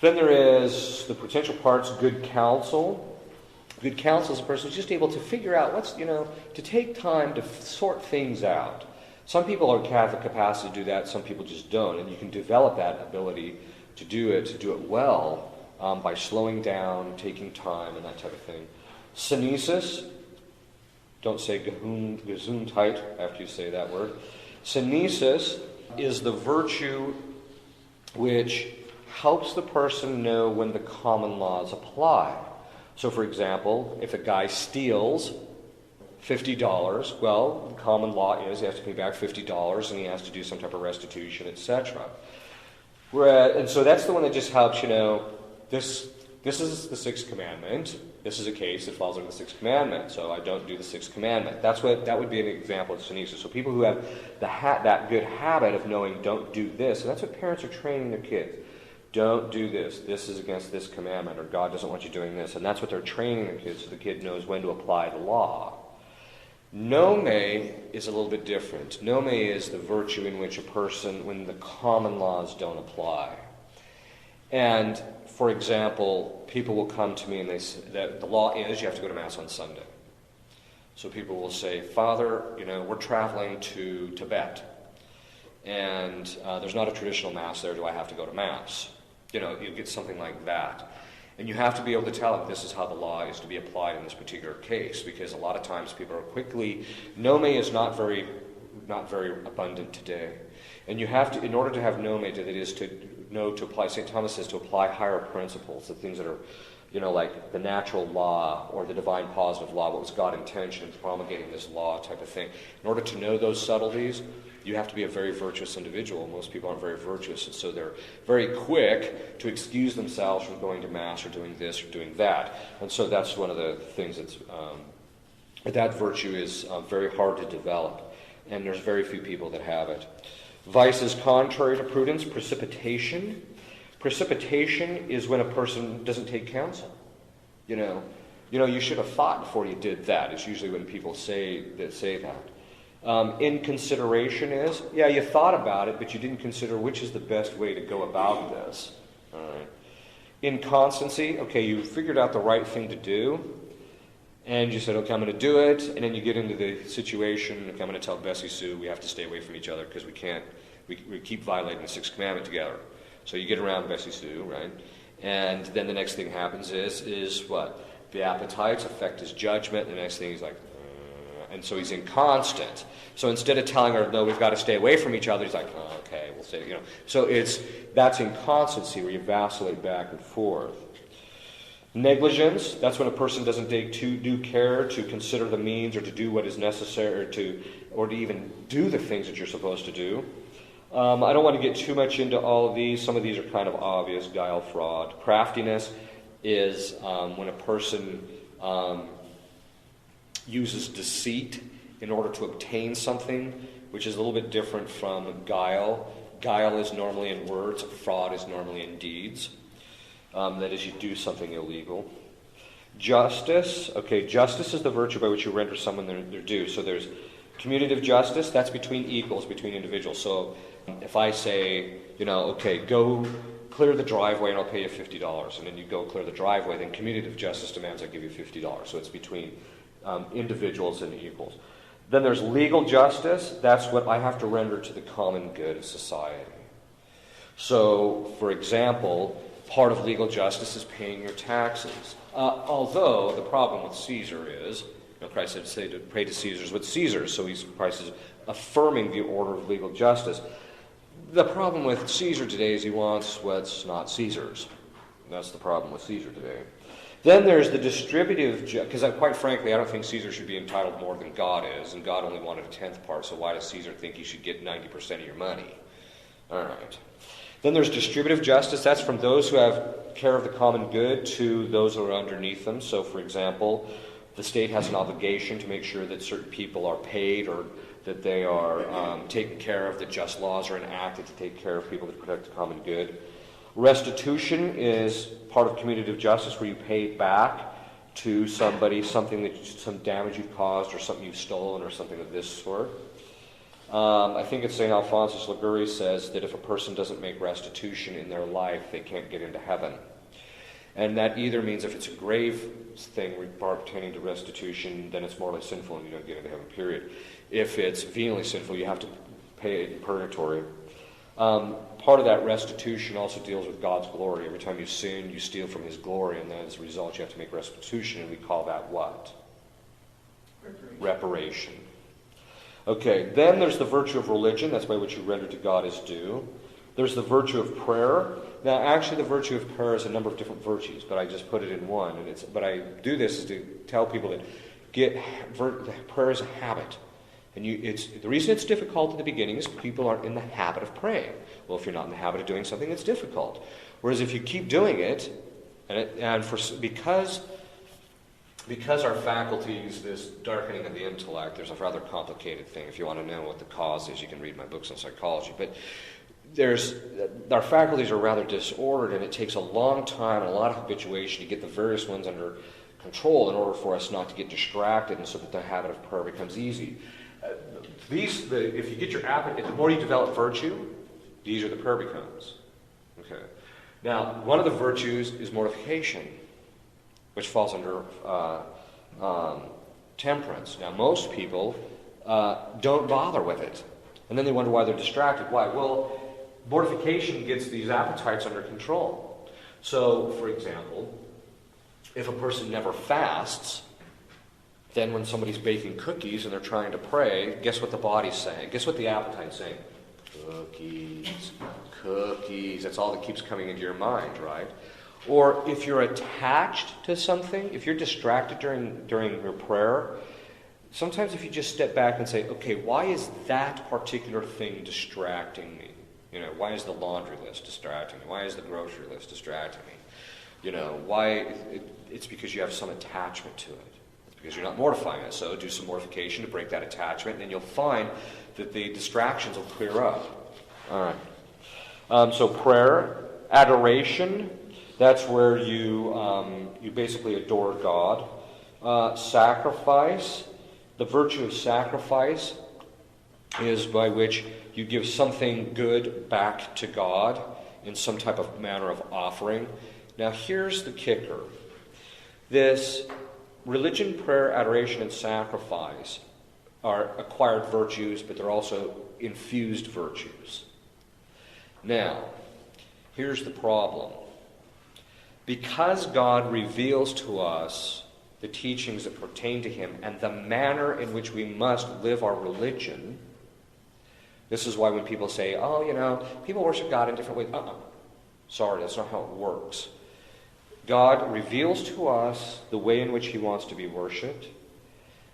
Then there is the potential parts, good counsel. Good counsel is a person who's just able to figure out to take time to sort things out. Some people have the capacity to do that, some people just don't, and you can develop that ability to do it well by slowing down, taking time, and that type of thing. Synesis, don't say gesundheit after you say that word. Synesis is the virtue which helps the person know when the common laws apply. So, for example, if a guy steals $50, well, the common law is he has to pay back $50 and he has to do some type of restitution, etc. And so that's the one that just helps, this is the sixth commandment. This is a case that falls under the sixth commandment, so I don't do the sixth commandment. That would be an example of synesis. So people who have that good habit of knowing don't do this, and that's what parents are training their kids. Don't do this. This is against this commandment, or God doesn't want you doing this. And that's what they're training the kids, so the kid knows when to apply the law. Nome is a little bit different. Nome is the virtue in which a person, when the common laws don't apply. And, for example, people will come to me and they say that the law is you have to go to Mass on Sunday. So people will say, Father, we're traveling to Tibet, and there's not a traditional Mass there. Do I have to go to Mass? You get something like that. And you have to be able to tell them this is how the law is to be applied in this particular case, because a lot of times people are quickly, nome is not very abundant today. And you have to, in order to have nome, that is to know to apply, St. Thomas says to apply higher principles, the things that are, like the natural law or the divine positive law, what was God's intention in promulgating this law type of thing. In order to know those subtleties, you have to be a very virtuous individual. Most people aren't very virtuous, and so they're very quick to excuse themselves from going to Mass or doing this or doing that. And so that's one of the things that virtue is very hard to develop, and there's very few people that have it. Vice is contrary to prudence, precipitation. Precipitation is when a person doesn't take counsel. You should have thought before you did that. It's usually when people say that. Inconsideration is, you thought about it, but you didn't consider which is the best way to go about this. All right. Inconstancy, you figured out the right thing to do, and you said, okay, I'm going to do it, and then you get into the situation, okay, I'm going to tell Bessie Sue we have to stay away from each other because we keep violating the sixth commandment together. So you get around Bessie Sue, right? And then the next thing happens is what? The appetites affect his judgment. The next thing he's like, and so he's inconstant. So instead of telling her, no, we've got to stay away from each other, he's like, oh, okay, we'll stay, So that's inconstancy where you vacillate back and forth. Negligence, that's when a person doesn't take due care to consider the means or to do what is necessary or to even do the things that you're supposed to do. I don't want to get too much into all of these. Some of these are kind of obvious, guile, fraud. Craftiness is when a person uses deceit in order to obtain something, which is a little bit different from guile. Guile is normally in words, fraud is normally in deeds. That is, you do something illegal. Justice, justice is the virtue by which you render someone their due. So there's commutative justice, that's between equals, between individuals. So if I say, go clear the driveway and I'll pay you $50, and then you go clear the driveway, then commutative justice demands I give you $50. So it's between individuals and equals. Then there's legal justice. That's what I have to render to the common good of society. So, for example, part of legal justice is paying your taxes. Although the problem with Caesar is, Christ said, say to pray to Caesar's what Caesar's. So Christ is affirming the order of legal justice. The problem with Caesar today is he wants what's not Caesar's. That's the problem with Caesar today. Then there's the distributive, because quite frankly, I don't think Caesar should be entitled more than God is, and God only wanted a 10th part, so why does Caesar think he should get 90% of your money? All right. Then there's distributive justice. That's from those who have care of the common good to those who are underneath them. So, for example, the state has an obligation to make sure that certain people are paid or that they are taken care of, that just laws are enacted to take care of people that protect the common good. Restitution is part of commutative justice where you pay back to somebody, some damage you've caused or something you've stolen or something of this sort. I think it's St. Alphonsus Liguori says that if a person doesn't make restitution in their life, they can't get into heaven. And that either means if it's a grave thing pertaining to restitution, then it's morally sinful and you don't get into heaven, period. If it's venially sinful, you have to pay it in purgatory. Part of that restitution also deals with God's glory. Every time you sin, you steal from His glory, and then as a result, you have to make restitution, and we call that what? Reparation. Okay, then there's the virtue of religion. That's by which you render to God His due. There's the virtue of prayer. Now, actually, the virtue of prayer is a number of different virtues, but I just put it in one. But I do this is to tell people that prayer is a habit. And the reason it's difficult at the beginning is people aren't in the habit of praying. Well, if you're not in the habit of doing something, it's difficult. Whereas if you keep doing it, because our faculties, this darkening of the intellect, there's a rather complicated thing. If you want to know what the cause is, you can read my books on psychology. But our faculties are rather disordered, and it takes a long time and a lot of habituation to get the various ones under control in order for us not to get distracted, and so that the habit of prayer becomes easy. If you get your appetite, the more you develop virtue, the easier the prayer becomes. Okay. Now, one of the virtues is mortification, which falls under temperance. Now, most people don't bother with it, and then they wonder why they're distracted. Why? Well, mortification gets these appetites under control. So, for example, if a person never fasts, then when somebody's baking cookies and they're trying to pray, guess what the body's saying? Guess what the appetite's saying? Cookies. That's all that keeps coming into your mind, right? Or if you're attached to something, if you're distracted during your prayer, sometimes if you just step back and say, okay, why is that particular thing distracting me? Why is the laundry list distracting me? Why is the grocery list distracting me? Why? It's because you have some attachment to it. Because you're not mortifying it. So do some mortification to break that attachment, and then you'll find that the distractions will clear up. All right. So prayer, adoration, that's where you basically adore God. Sacrifice, the virtue of sacrifice is by which you give something good back to God in some type of manner of offering. Now here's the kicker. This religion, prayer, adoration, and sacrifice are acquired virtues, but they're also infused virtues. Now, here's the problem. Because God reveals to us the teachings that pertain to Him and the manner in which we must live our religion, this is why when people say, people worship God in different ways. Sorry, that's not how it works. God reveals to us the way in which He wants to be worshipped,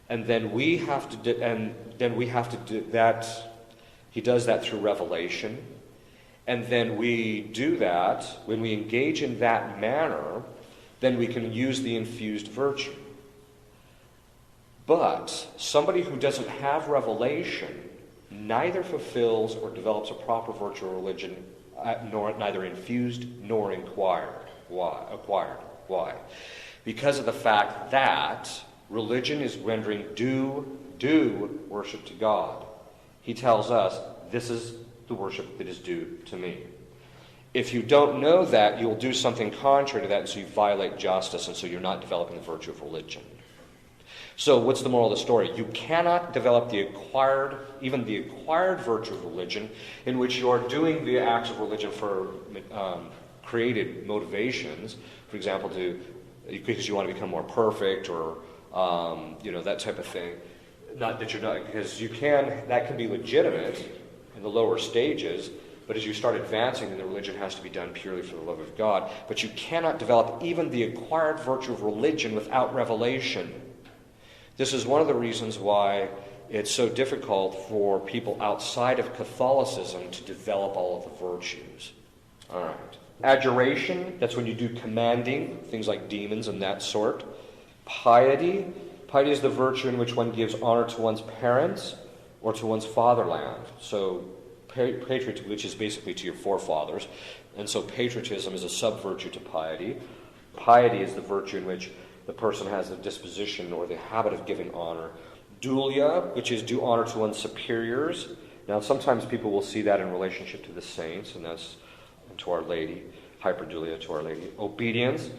and then we have to do that. He does that through revelation, and then we do that when we engage in that manner. Then we can use the infused virtue. But somebody who doesn't have revelation neither fulfills or develops a proper virtual religion, neither infused nor acquired. Why? Because of the fact that religion is rendering due worship to God. He tells us, this is the worship that is due to me. If you don't know that, you'll do something contrary to that, and so you violate justice, and so you're not developing the virtue of religion. So what's the moral of the story? You cannot develop even the acquired virtue of religion, in which you are doing the acts of religion for created motivations, for example, because you want to become more perfect, or that type of thing. Not that you're not, because that can be legitimate in the lower stages, but as you start advancing, then the religion has to be done purely for the love of God. But you cannot develop even the acquired virtue of religion without revelation. This is one of the reasons why it's so difficult for people outside of Catholicism to develop all of the virtues. All right. Adjuration, that's when you do commanding, things like demons and that sort. Piety is the virtue in which one gives honor to one's parents or to one's fatherland. So patriotism, which is basically to your forefathers. And so patriotism is a sub-virtue to piety. Piety is the virtue in which the person has the disposition or the habit of giving honor. Dulia, which is do honor to one's superiors. Now, sometimes people will see that in relationship to the saints, and that's to Our Lady, hyperdulia to Our Lady. Obedience,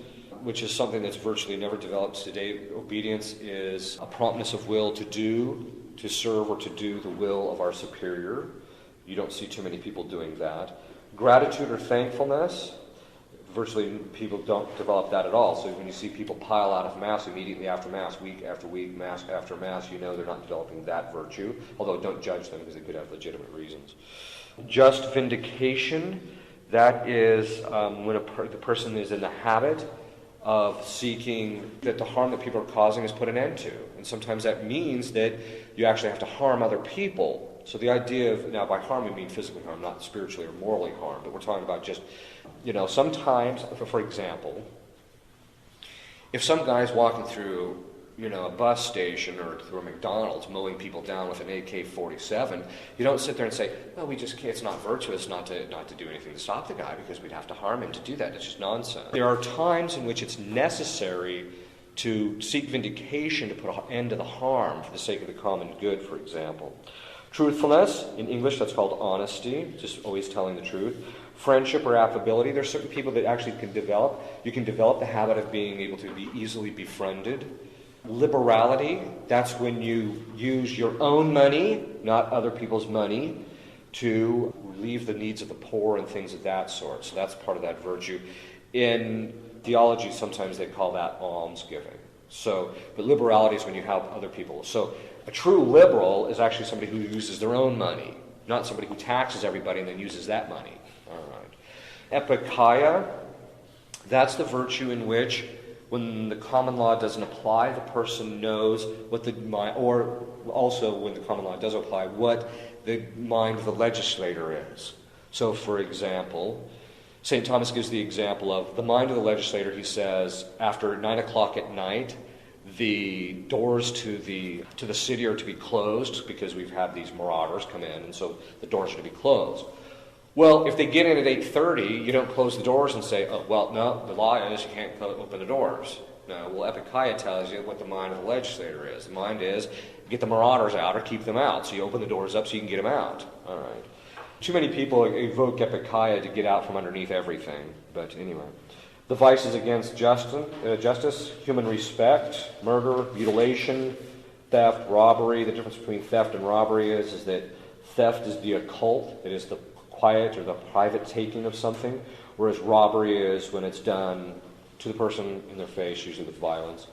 which is something that's virtually never developed today. Obedience is a promptness of will to do, to serve, or to do the will of our superior. You don't see too many people doing that. Gratitude or thankfulness, virtually people don't develop that at all. So when you see people pile out of Mass immediately after Mass, week after week, Mass after Mass, you know they're not developing that virtue, although don't judge them because they could have legitimate reasons. Just vindication, that is when the person is in the habit of seeking that the harm that people are causing is put an end to. And sometimes that means that you actually have to harm other people. So the idea of, now by harm we mean physically harm, not spiritually or morally harm, but we're talking about just, sometimes, for example, if some guy's walking through, a bus station or through a McDonald's mowing people down with an AK-47, you don't sit there and say, well, we just can't, it's not virtuous not to do anything to stop the guy because we'd have to harm him to do that. It's just nonsense. There are times in which it's necessary to seek vindication to put an end to the harm for the sake of the common good, for example. Truthfulness, in English that's called honesty, just always telling the truth. Friendship or affability, there are certain people that actually you can develop the habit of being able to be easily befriended. Liberality, that's when you use your own money, not other people's money, to relieve the needs of the poor and things of that sort. So that's part of that virtue. In theology, sometimes they call that almsgiving. But liberality is when you help other people. So a true liberal is actually somebody who uses their own money, not somebody who taxes everybody and then uses that money. All right. Epikeia, that's the virtue in which, when the common law doesn't apply, the person knows what or also when the common law does apply, what the mind of the legislator is. So, for example, St. Thomas gives the example of the mind of the legislator. He says, after 9 o'clock at night, the doors to the city are to be closed because we've had these marauders come in, and so the doors are to be closed. Well, if they get in at 8:30, you don't close the doors and say, oh, well, no, the law is you can't open the doors. No, well, Epikeia tells you what the mind of the legislator is. The mind is get the marauders out or keep them out. So you open the doors up so you can get them out. All right. Too many people evoke Epikeia to get out from underneath everything. But anyway. The vices against justice, human respect, murder, mutilation, theft, robbery. The difference between theft and robbery is that theft is the occult. It is the quiet or the private taking of something, whereas robbery is when it's done to the person in their face, usually with violence.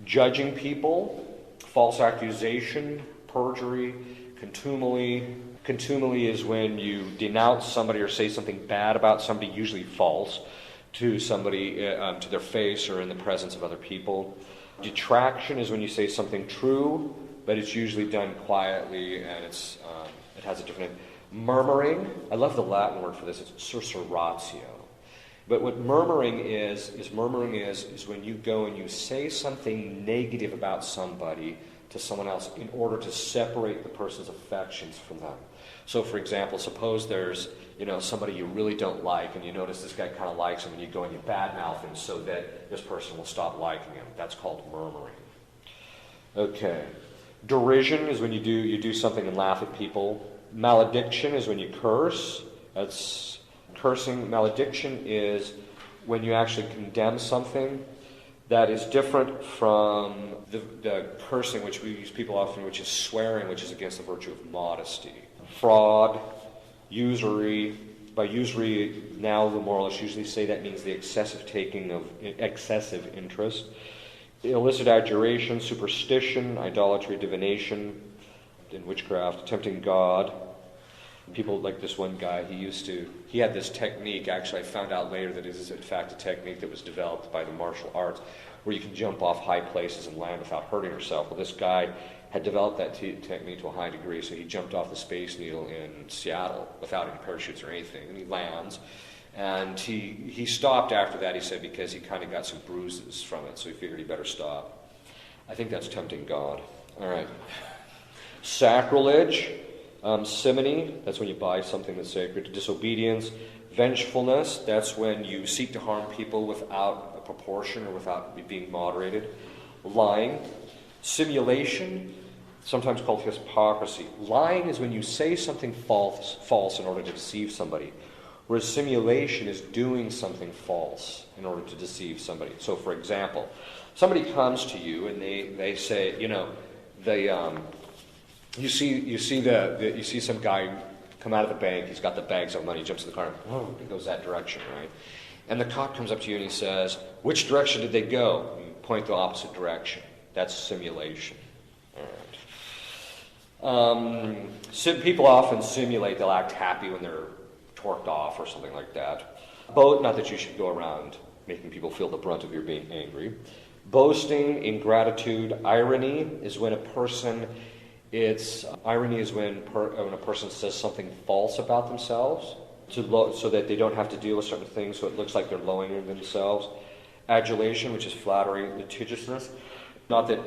Judging people, false accusation, perjury, contumely. Contumely is when you denounce somebody or say something bad about somebody, usually false, to somebody, to their face or in the presence of other people. Detraction is when you say something true, but it's usually done quietly and it has a different name. Murmuring, I love the Latin word for this, it's susurratio. But what murmuring is when you go and you say something negative about somebody to someone else in order to separate the person's affections from them. So, for example, suppose there's somebody you really don't like and you notice this guy kind of likes him and you go and you badmouth him so that this person will stop liking him. That's called murmuring. Okay. Derision is when you do something and laugh at people. Malediction is when you curse. That's cursing. Malediction is when you actually condemn something. That is different from the cursing which we use people often, which is swearing, which is against the virtue of modesty. Fraud, usury. By usury, now the moralists usually say that means the excessive taking of excessive interest. Illicit adjuration, superstition, idolatry, divination, in witchcraft, tempting God. People like this one guy, he had this technique, actually I found out later that it is in fact a technique that was developed by the martial arts, where you can jump off high places and land without hurting yourself. Well, this guy had developed that technique to a high degree, so he jumped off the Space Needle in Seattle without any parachutes or anything, and he lands. And he stopped after that, he said, because he kind of got some bruises from it, so he figured he better stop. I think that's tempting God. All right. Sacrilege, simony, that's when you buy something that's sacred. Disobedience, vengefulness, that's when you seek to harm people without proportion or without being moderated. Lying. Simulation, sometimes called hypocrisy. Lying is when you say something false in order to deceive somebody, whereas simulation is doing something false in order to deceive somebody. So, for example, somebody comes to you and they say, you see some guy come out of the bank. He's got the bags of money. He jumps in the car and he goes that direction, right? And the cop comes up to you and he says, "Which direction did they go?" And you point the opposite direction. That's simulation. All right. People often simulate. They'll act happy when they're torqued off or something like that. Not that you should go around making people feel the brunt of your being angry. Boasting, ingratitude, irony is when a person. Irony is when a person says something false about themselves, so that they don't have to deal with certain things, so it looks like they're lowering themselves. Adulation, which is flattery, litigiousness. Not that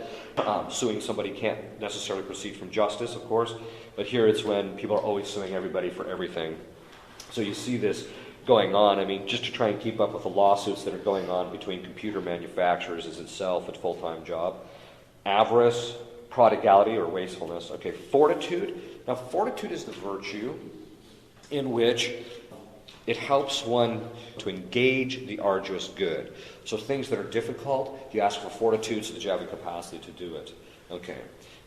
suing somebody can't necessarily proceed from justice, of course, but here it's when people are always suing everybody for everything. So you see this going on. I mean, just to try and keep up with the lawsuits that are going on between computer manufacturers is itself a full-time job. Avarice, prodigality or wastefulness. Okay, fortitude. Now, fortitude is the virtue in which it helps one to engage the arduous good. So things that are difficult, you ask for fortitude so that you have the capacity to do it. Okay.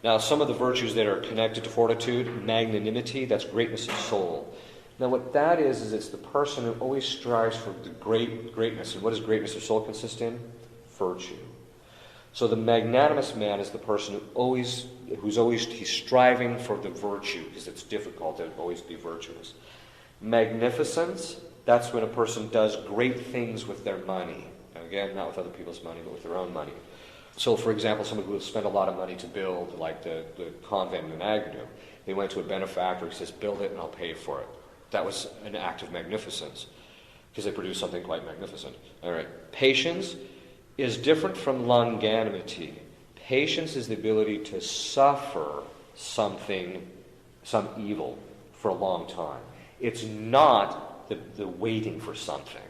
Now, some of the virtues that are connected to fortitude, magnanimity, that's greatness of soul. Now, what that is it's the person who always strives for the greatness. And what does greatness of soul consist in? Virtue. So the magnanimous man is the person he's striving for the virtue, because it's difficult to always be virtuous. Magnificence, that's when a person does great things with their money. Again, not with other people's money, but with their own money. So, for example, someone who spent a lot of money to build, like the convent in Agnew, they went to a benefactor, he says, "Build it and I'll pay for it." That was an act of magnificence, because they produced something quite magnificent. All right. Patience is different from longanimity. Patience is the ability to suffer some evil for a long time. It's not the waiting for something.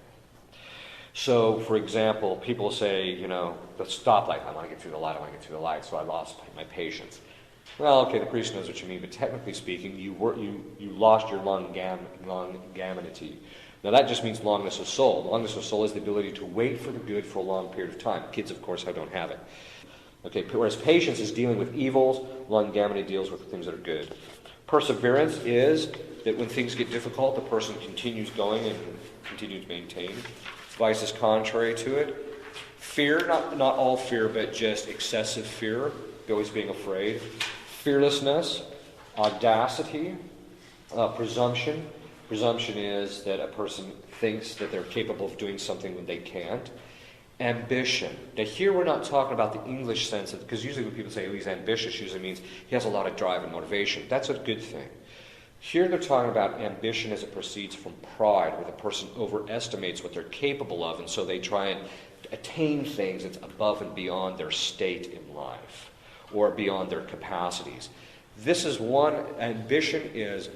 So, for example, people say, the stoplight, I want to get through the light, so I lost my patience. Well, okay, the priest knows what you mean, but technically speaking, you lost your longanimity. Now, that just means longness of soul. Longness of soul is the ability to wait for the good for a long period of time. Kids, of course, don't have it. Okay, whereas patience is dealing with evils, longanimity deals with the things that are good. Perseverance is that when things get difficult, the person continues going and continues to maintain. Vice is contrary to it. Fear, not all fear, but just excessive fear, always being afraid. Fearlessness, audacity, presumption. Presumption is that a person thinks that they're capable of doing something when they can't. Ambition. Now here we're not talking about the English sense, because usually when people say, he's ambitious, usually means he has a lot of drive and motivation. That's a good thing. Here they're talking about ambition as it proceeds from pride, where the person overestimates what they're capable of, and so they try and attain things that's above and beyond their state in life, or beyond their capacities. This is one. Ambition is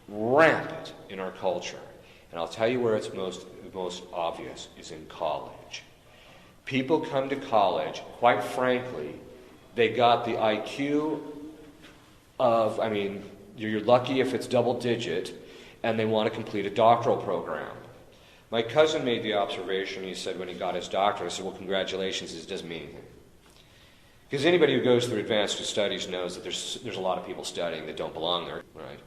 rampant in our culture. And I'll tell you where it's most obvious is in college. People come to college, quite frankly, they got the IQ of, you're lucky if it's double digit, and they want to complete a doctoral program. My cousin made the observation, he said when he got his doctorate, I said, well, congratulations, it doesn't mean anything. Because anybody who goes through advanced studies knows that there's a lot of people studying that don't belong there, right?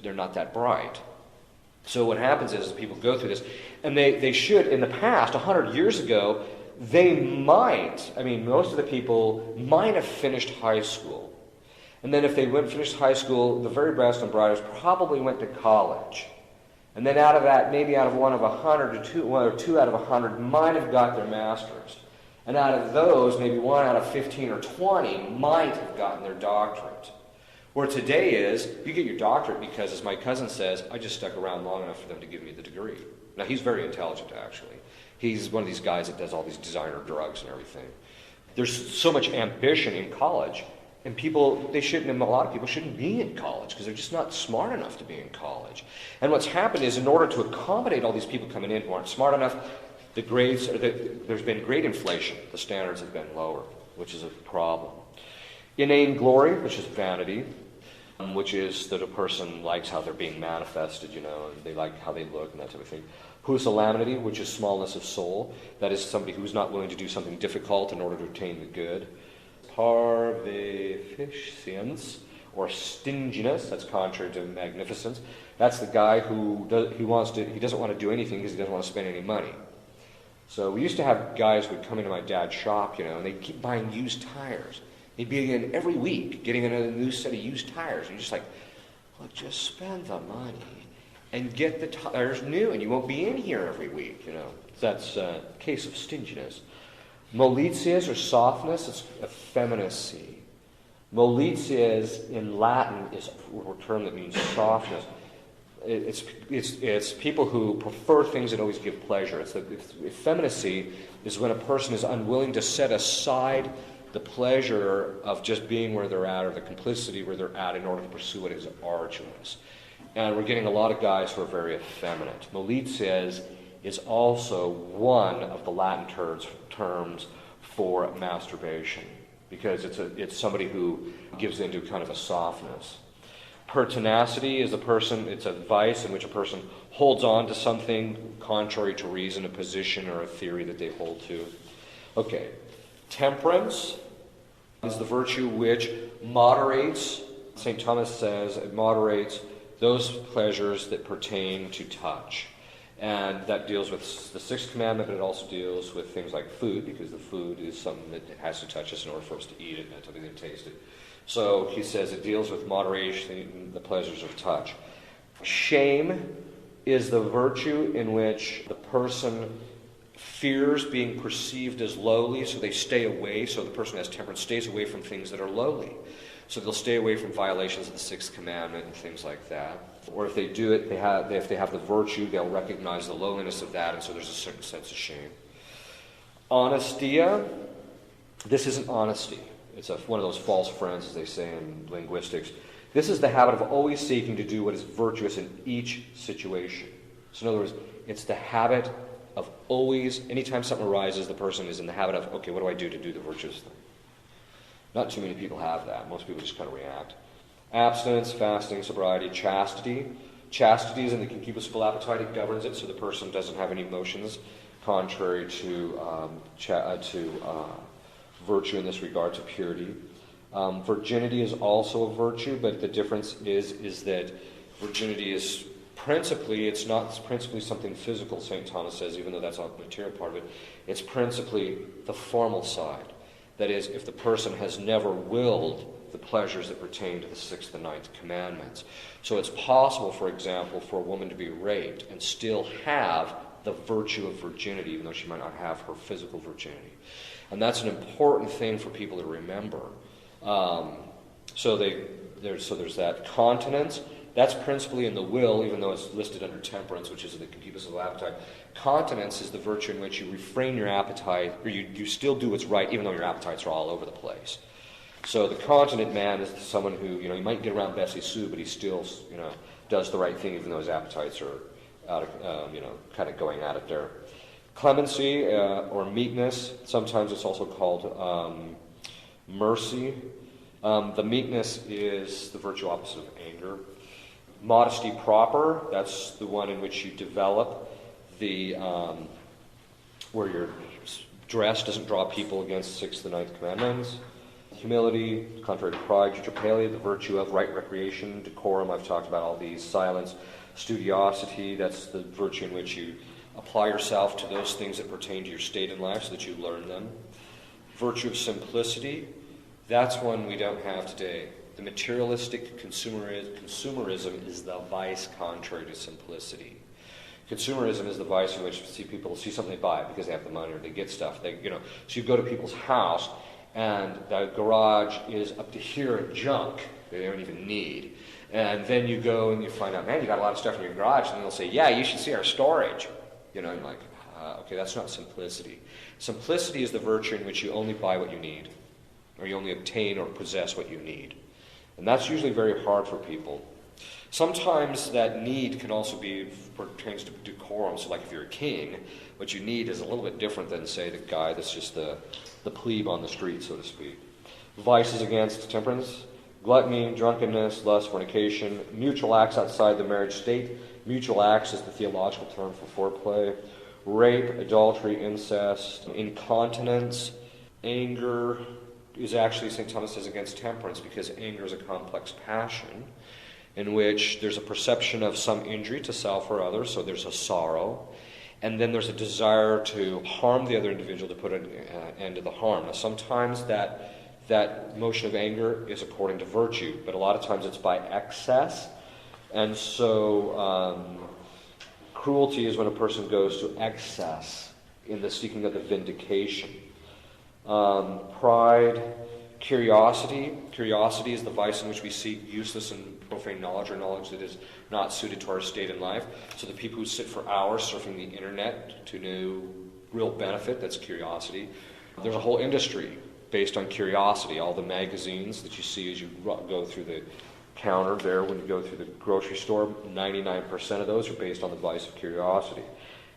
They're not that bright. So what happens is people go through this, and they should, in the past, 100 years ago, most of the people might have finished high school. And then if they finished high school, the very best and brightest probably went to college. And then out of that, maybe out of one of 100 or two out of 100 might have got their master's. And out of those, maybe 1 out of 15 or 20 might have gotten their doctorate. Where today is, you get your doctorate because, as my cousin says, I just stuck around long enough for them to give me the degree. Now, he's very intelligent, actually. He's one of these guys that does all these designer drugs and everything. There's so much ambition in college, and a lot of people shouldn't be in college because they're just not smart enough to be in college. And what's happened is, in order to accommodate all these people coming in who aren't smart enough, The grades, there's been great inflation. The standards have been lower, which is a problem. Inane glory, which is vanity, which is that a person likes how they're being manifested, and they like how they look and that type of thing. Pusillanimity, which is smallness of soul. That is somebody who's not willing to do something difficult in order to attain the good. Parvaficence, or stinginess, that's contrary to magnificence. That's the guy who doesn't want to do anything because he doesn't want to spend any money. So we used to have guys who would come into my dad's shop, and they'd keep buying used tires. He'd be in every week getting a new set of used tires. And you're just like, well, just spend the money and get the tires new, and you won't be in here every week, That's a case of stinginess. Molitias, or softness, it's effeminacy. Molitias in Latin is a term that means softness. It's people who prefer things that always give pleasure. Effeminacy is when a person is unwilling to set aside the pleasure of just being where they're at, or the complicity where they're at, in order to pursue what is arduous. And we're getting a lot of guys who are very effeminate. Molitias is also one of the Latin terms for masturbation, because it's somebody who gives into kind of a softness. Pertinacity is it's a vice in which a person holds on to something contrary to reason, a position or a theory that they hold to. Okay, temperance is the virtue which moderates, St. Thomas says, it moderates those pleasures that pertain to touch. And that deals with the sixth commandment, but it also deals with things like food, because the food is something that has to touch us in order for us to eat it and to taste it. So he says it deals with moderation, the pleasures of touch. Shame is the virtue in which the person fears being perceived as lowly, so they stay away. So the person who has temperance stays away from things that are lowly. So they'll stay away from violations of the sixth commandment and things like that. Or if they do it, if they have the virtue, they'll recognize the lowliness of that, and so there's a certain sense of shame. Honestia, this isn't honesty. It's one of those false friends, as they say in linguistics. This is the habit of always seeking to do what is virtuous in each situation. So in other words, it's the habit of always, anytime something arises, the person is in the habit of, okay, what do I do to do the virtuous thing? Not too many people have that. Most people just kind of react. Abstinence, fasting, sobriety, chastity. Chastity is in the concupiscible appetite. It governs it, so the person doesn't have any emotions contrary to virtue in this regard, to purity. Virginity is also a virtue, but the difference is that virginity is it's not principally something physical, St. Thomas says, even though that's not the material part of it. It's principally the formal side. That is, if the person has never willed the pleasures that pertain to the sixth and ninth commandments. So it's possible, for example, for a woman to be raped and still have the virtue of virginity, even though she might not have her physical virginity. And that's an important thing for people to remember. So there's that. Continence, that's principally in the will, even though it's listed under temperance, which is the concupiscible appetite. Continence is the virtue in which you refrain your appetite, or you still do what's right, even though your appetites are all over the place. So the continent man is someone who, he might get around Bessie Sue, but he still, does the right thing, even though his appetites are out of, kind of going at it there. Clemency, or meekness, sometimes it's also called mercy. The meekness is the virtue opposite of anger. Modesty proper, that's the one in which you develop where your dress doesn't draw people against the sixth and ninth commandments. Humility, contrary to pride. Eutrapelia, the virtue of right recreation. Decorum, I've talked about all these. Silence. Studiosity, that's the virtue in which you apply yourself to those things that pertain to your state in life so that you learn them. Virtue of simplicity, that's one we don't have today. The materialistic consumerism is the vice contrary to simplicity. Consumerism is the vice in which people see something they buy because they have the money or they get stuff. So you go to people's house and the garage is up to here in junk that they don't even need. And then you go and you find out, man, you got a lot of stuff in your garage. And they'll say, yeah, you should see our storage. You're like, okay, that's not simplicity. Simplicity is the virtue in which you only buy what you need, or you only obtain or possess what you need. And that's usually very hard for people. Sometimes that need can also be pertains to decorum. So like if you're a king, what you need is a little bit different than, say, the guy that's just the plebe on the street, so to speak. Vices against temperance, gluttony, drunkenness, lust, fornication, mutual acts outside the marriage state. Mutual acts is the theological term for foreplay. Rape, adultery, incest, incontinence, anger is actually, St. Thomas says, against temperance, because anger is a complex passion in which there's a perception of some injury to self or others, so there's a sorrow, and then there's a desire to harm the other individual, to put an end to the harm. Now, sometimes that motion of anger is according to virtue, but a lot of times it's by excess, and so cruelty is when a person goes to excess in the seeking of the vindication. Pride, curiosity. Curiosity is the vice in which we seek useless and profane knowledge, or knowledge that is not suited to our state in life. So the people who sit for hours surfing the internet to no real benefit, that's curiosity. There's a whole industry based on curiosity. All the magazines that you see as you go through the counter there when you go through the grocery store, 99% of those are based on the vice of curiosity.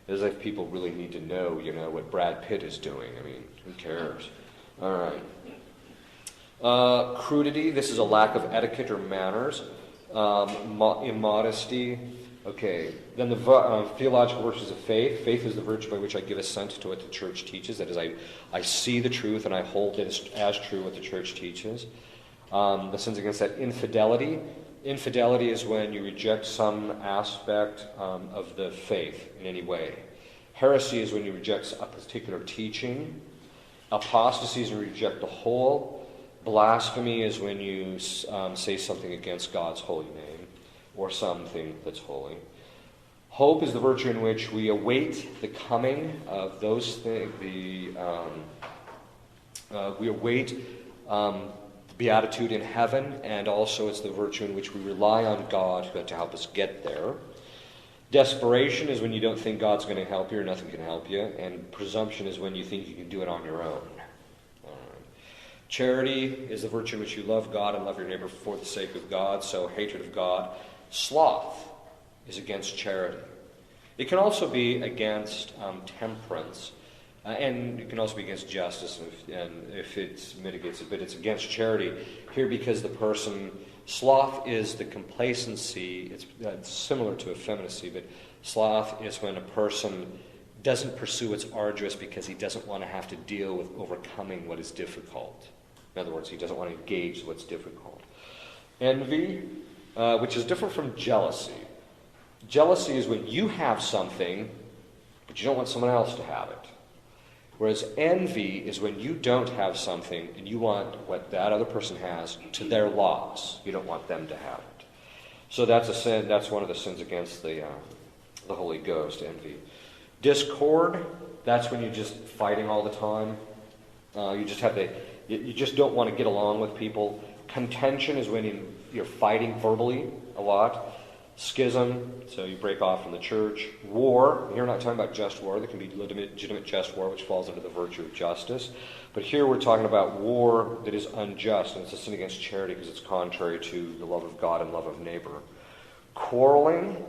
As if people really need to know, what Brad Pitt is doing. I mean, who cares? All right. Crudity, this is a lack of etiquette or manners. Immodesty. Okay. Then the theological virtues of faith. Faith is the virtue by which I give assent to what the church teaches. That is, I see the truth and I hold it as true what the church teaches. The sins against that. Infidelity. Infidelity is when you reject some aspect of the faith in any way. Heresy is when you reject a particular teaching. Apostasy is when you reject the whole. Blasphemy is when you say something against God's holy name or something that's holy. Hope is the virtue in which we await the coming of those things. We await beatitude in heaven, and also it's the virtue in which we rely on God to help us get there. Desperation is when you don't think God's going to help you or nothing can help you, and presumption is when you think you can do it on your own. Charity is the virtue in which you love God and love your neighbor for the sake of God, so hatred of God. Sloth is against charity. It can also be against temperance. And it can also be against justice if it mitigates it, but it's against charity here because the person, sloth is the complacency, it's similar to effeminacy, but sloth is when a person doesn't pursue what's arduous because he doesn't want to have to deal with overcoming what is difficult. In other words, he doesn't want to engage what's difficult. Envy, which is different from jealousy. Jealousy is when you have something, but you don't want someone else to have it. Whereas envy is when you don't have something and you want what that other person has to their loss. You don't want them to have it. So that's a sin. That's one of the sins against the Holy Ghost, envy. Discord, that's when you're just fighting all the time. You just don't want to get along with people. Contention is when you're fighting verbally a lot. Schism, so you break off from the church. War, here we're not talking about just war. There can be legitimate just war, which falls under the virtue of justice. But here we're talking about war that is unjust, and it's a sin against charity because it's contrary to the love of God and love of neighbor. Quarreling,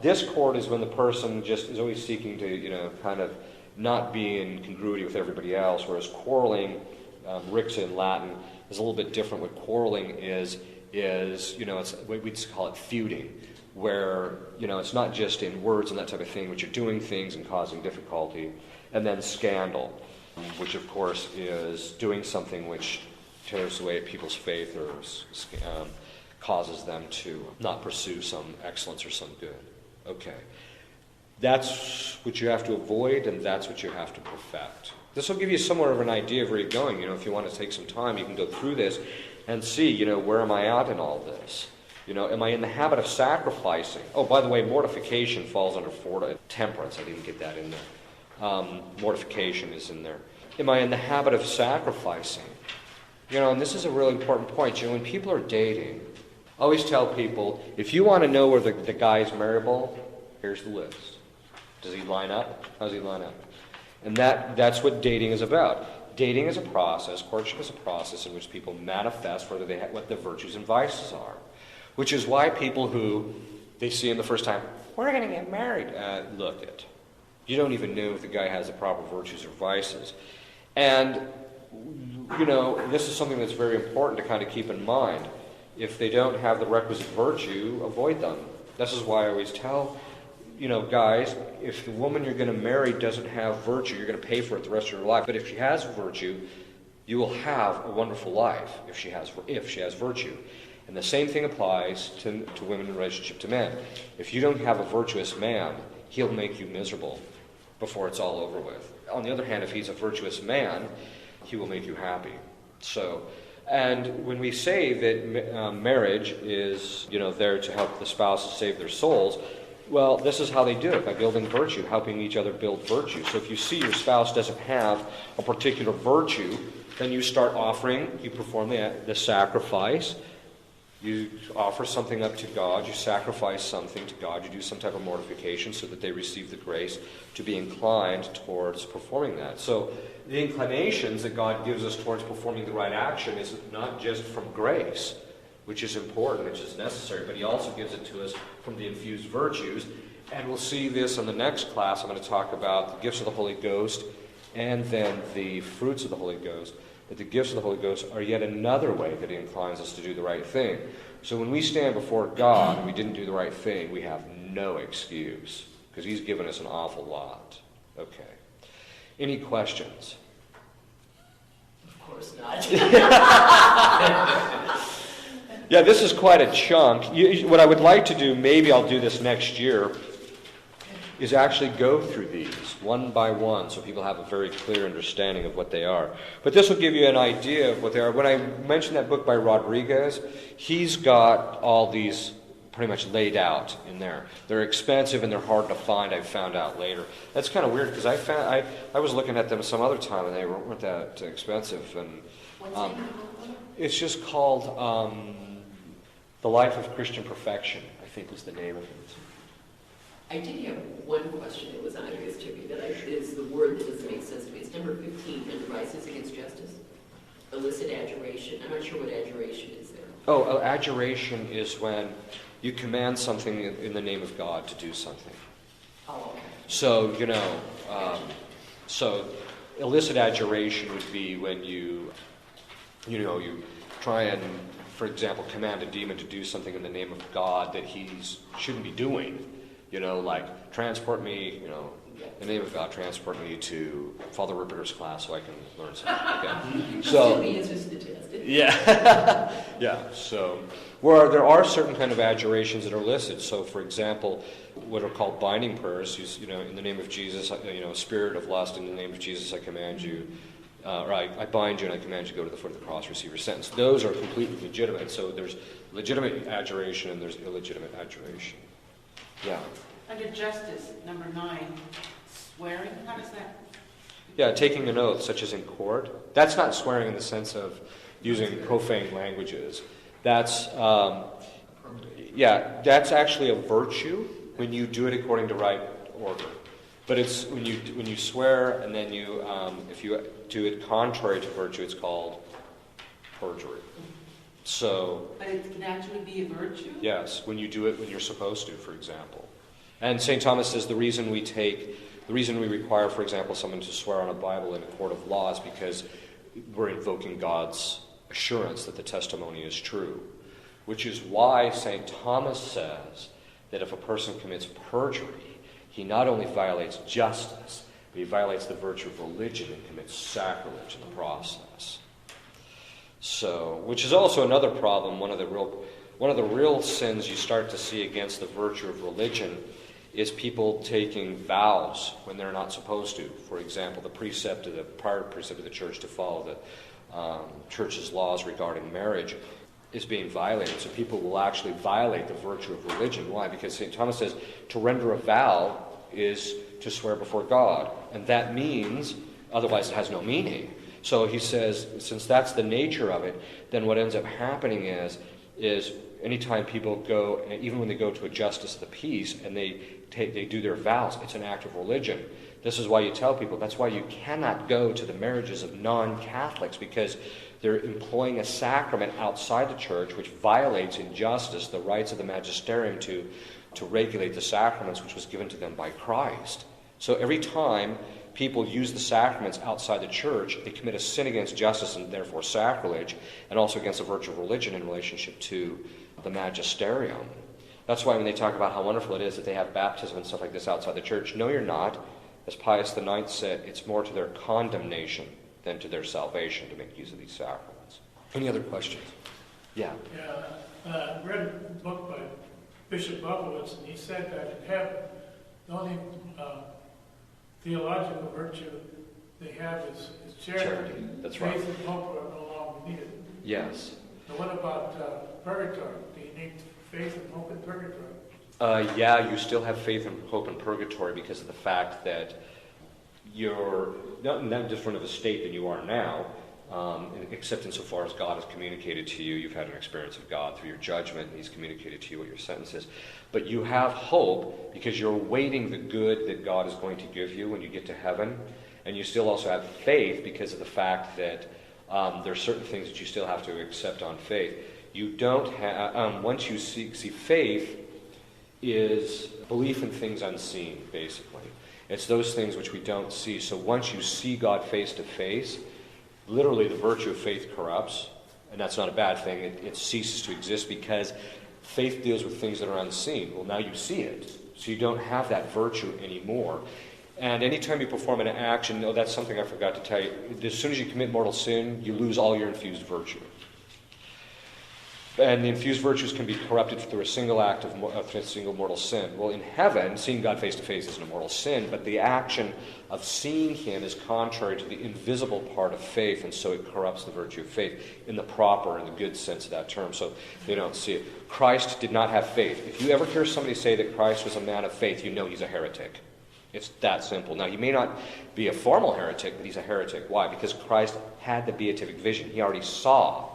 discord is when the person just is always seeking to, kind of not be in congruity with everybody else, whereas quarreling, rixa in Latin, is a little bit different. What quarreling is it's we'd call it feuding, where it's not just in words and that type of thing, but you're doing things and causing difficulty. And then scandal, which of course is doing something which tears away people's faith or causes them to not pursue some excellence or some good. Okay. That's what you have to avoid, and that's what you have to perfect. This will give you somewhat of an idea of where you're going. If you want to take some time, you can go through this and see, where am I at in all this? Am I in the habit of sacrificing? Oh, by the way, mortification falls under temperance. I didn't get that in there. Mortification is in there. Am I in the habit of sacrificing? And this is a really important point. When people are dating, I always tell people, if you want to know where the guy is marriable, here's the list. Does he line up? How does he line up? And that's what dating is about. Dating is a process, courtship is a process in which people manifest what the virtues and vices are. Which is why people who they see him the first time, we're going to get married. Look it. You don't even know if the guy has the proper virtues or vices. And, this is something that's very important to kind of keep in mind. If they don't have the requisite virtue, avoid them. This is why I always tell, guys, if the woman you're going to marry doesn't have virtue, you're going to pay for it the rest of your life. But if she has virtue, you will have a wonderful life if she has virtue. And the same thing applies to women in relationship to men. If you don't have a virtuous man, he'll make you miserable before it's all over with. On the other hand, if he's a virtuous man, he will make you happy. And when we say that marriage is, there to help the spouses save their souls, well, this is how they do it, by building virtue, helping each other build virtue. So if you see your spouse doesn't have a particular virtue, then you start offering, you perform the sacrifice, you offer something up to God, you sacrifice something to God, you do some type of mortification so that they receive the grace to be inclined towards performing that. So the inclinations that God gives us towards performing the right action is not just from grace, which is important, which is necessary, but he also gives it to us from the infused virtues. And we'll see this in the next class. I'm going to talk about the gifts of the Holy Ghost and then the fruits of the Holy Ghost. That the gifts of the Holy Ghost are yet another way that he inclines us to do the right thing. So when we stand before God and we didn't do the right thing, we have no excuse, because he's given us an awful lot. Okay. Any questions? Of course not. Yeah, this is quite a chunk. What I would like to do, maybe I'll do this next year, is actually go through these one by one so people have a very clear understanding of what they are. But this will give you an idea of what they are. When I mentioned that book by Rodriguez, he's got all these pretty much laid out in there. They're expensive and they're hard to find, I found out later. That's kind of weird because I was looking at them some other time and they weren't that expensive. And it's just called The Life of Christian Perfection, I think was the name of it. I did have one question that was obvious to me, that is the word that doesn't make sense to me. It's number 15, under vices against justice. Illicit adjuration. I'm not sure what adjuration is there. Oh, adjuration is when you command something in the name of God to do something. Oh, okay. So, so illicit adjuration would be when you try and, for example, command a demon to do something in the name of God that he shouldn't be doing. Like transport me, in the name of God, transport me to Father Ripperger's class so I can learn something. Okay. So, the answers to the test. yeah. Yeah. So, where there are certain kind of adjurations that are illicit. So, for example, what are called binding prayers, in the name of Jesus, spirit of lust, in the name of Jesus, I command you, or I bind you and I command you to go to the foot of the cross, receive your sentence. Those are completely legitimate. So, there's legitimate adjuration and there's illegitimate adjuration. Yeah. Under justice, number 9, swearing, how does that? Yeah, taking an oath, such as in court. That's not swearing in the sense of using profane languages. That's actually a virtue when you do it according to right order. But it's when you swear and then you if you do it contrary to virtue, it's called perjury. So, but it can actually be a virtue? Yes, when you do it when you're supposed to, for example. And St. Thomas says the reason we require, for example, someone to swear on a Bible in a court of law is because we're invoking God's assurance that the testimony is true. Which is why St. Thomas says that if a person commits perjury, he not only violates justice, but he violates the virtue of religion and commits sacrilege in the process. So, which is also another problem. One of the real sins you start to see against the virtue of religion is people taking vows when they're not supposed to. For example, the prior precept of the church to follow the church's laws regarding marriage is being violated. So people will actually violate the virtue of religion. Why? Because St. Thomas says to render a vow is to swear before God, and that means otherwise it has no meaning. So he says, since that's the nature of it, then what ends up happening is anytime people go, even when they go to a justice of the peace and they do their vows, it's an act of religion. This is why you tell people, that's why you cannot go to the marriages of non-Catholics, because They're employing a sacrament outside the church which violates in justice the rights of the magisterium to regulate the sacraments which was given to them by Christ. So every time people use the sacraments outside the church, they commit a sin against justice and therefore sacrilege, and also against the virtue of religion in relationship to the magisterium. That's why when they talk about how wonderful it is that they have baptism and stuff like this outside the church, no, you're not. As Pius IX said, it's more to their condemnation than to their salvation to make use of these sacraments. Any other questions? Yeah. Yeah, I read a book by Bishop Buckowitz, and he said that in heaven, the only theological virtue they have is charity. That's right. Faith and hope are no longer needed. Yes. So what about purgatory? Do you need faith and hope in purgatory? Yeah, you still have faith and hope in purgatory because of the fact that you're not in that different of a state than you are now, except insofar as God has communicated to you. You've had an experience of God through your judgment, and He's communicated to you what your sentence is. But you have hope because you're awaiting the good that God is going to give you when you get to heaven. And you still also have faith because of the fact that there are certain things that you still have to accept on faith. You don't have, once you see faith is belief in things unseen, basically. It's those things which we don't see. So once you see God face to face, literally the virtue of faith corrupts, and that's not a bad thing. It ceases to exist because faith deals with things that are unseen. Well, now you see it, so you don't have that virtue anymore. And anytime you perform an action, that's something I forgot to tell you. As soon as you commit mortal sin, you lose all your infused virtue. And the infused virtues can be corrupted through a single act of a single mortal sin. Well, in heaven, seeing God face to face isn't a mortal sin, but the action of seeing Him is contrary to the invisible part of faith, and so it corrupts the virtue of faith in the proper and the good sense of that term. So they don't see it. Christ did not have faith. If you ever hear somebody say that Christ was a man of faith, you know he's a heretic. It's that simple. Now, he may not be a formal heretic, but he's a heretic. Why? Because Christ had the beatific vision. He already saw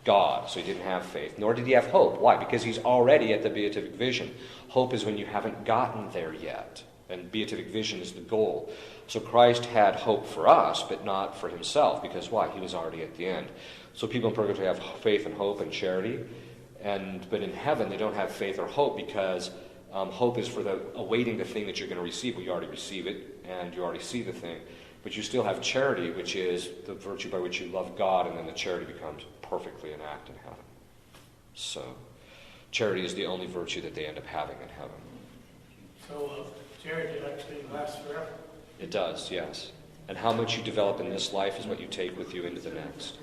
God, so he didn't have faith. Nor did he have hope. Why? Because he's already at the beatific vision. Hope is when you haven't gotten there yet, and beatific vision is the goal. So Christ had hope for us, but not for himself, because why? He was already at the end. So people in purgatory have faith and hope and charity, but in heaven they don't have faith or hope because hope is for the awaiting the thing that you're going to receive. Well, you already receive it, and you already see the thing. But you still have charity, which is the virtue by which you love God, and then the charity becomes perfectly an act in heaven. So, charity is the only virtue that they end up having in heaven. So, charity actually lasts forever? It does, yes. And how much you develop in this life is what you take with you into the next.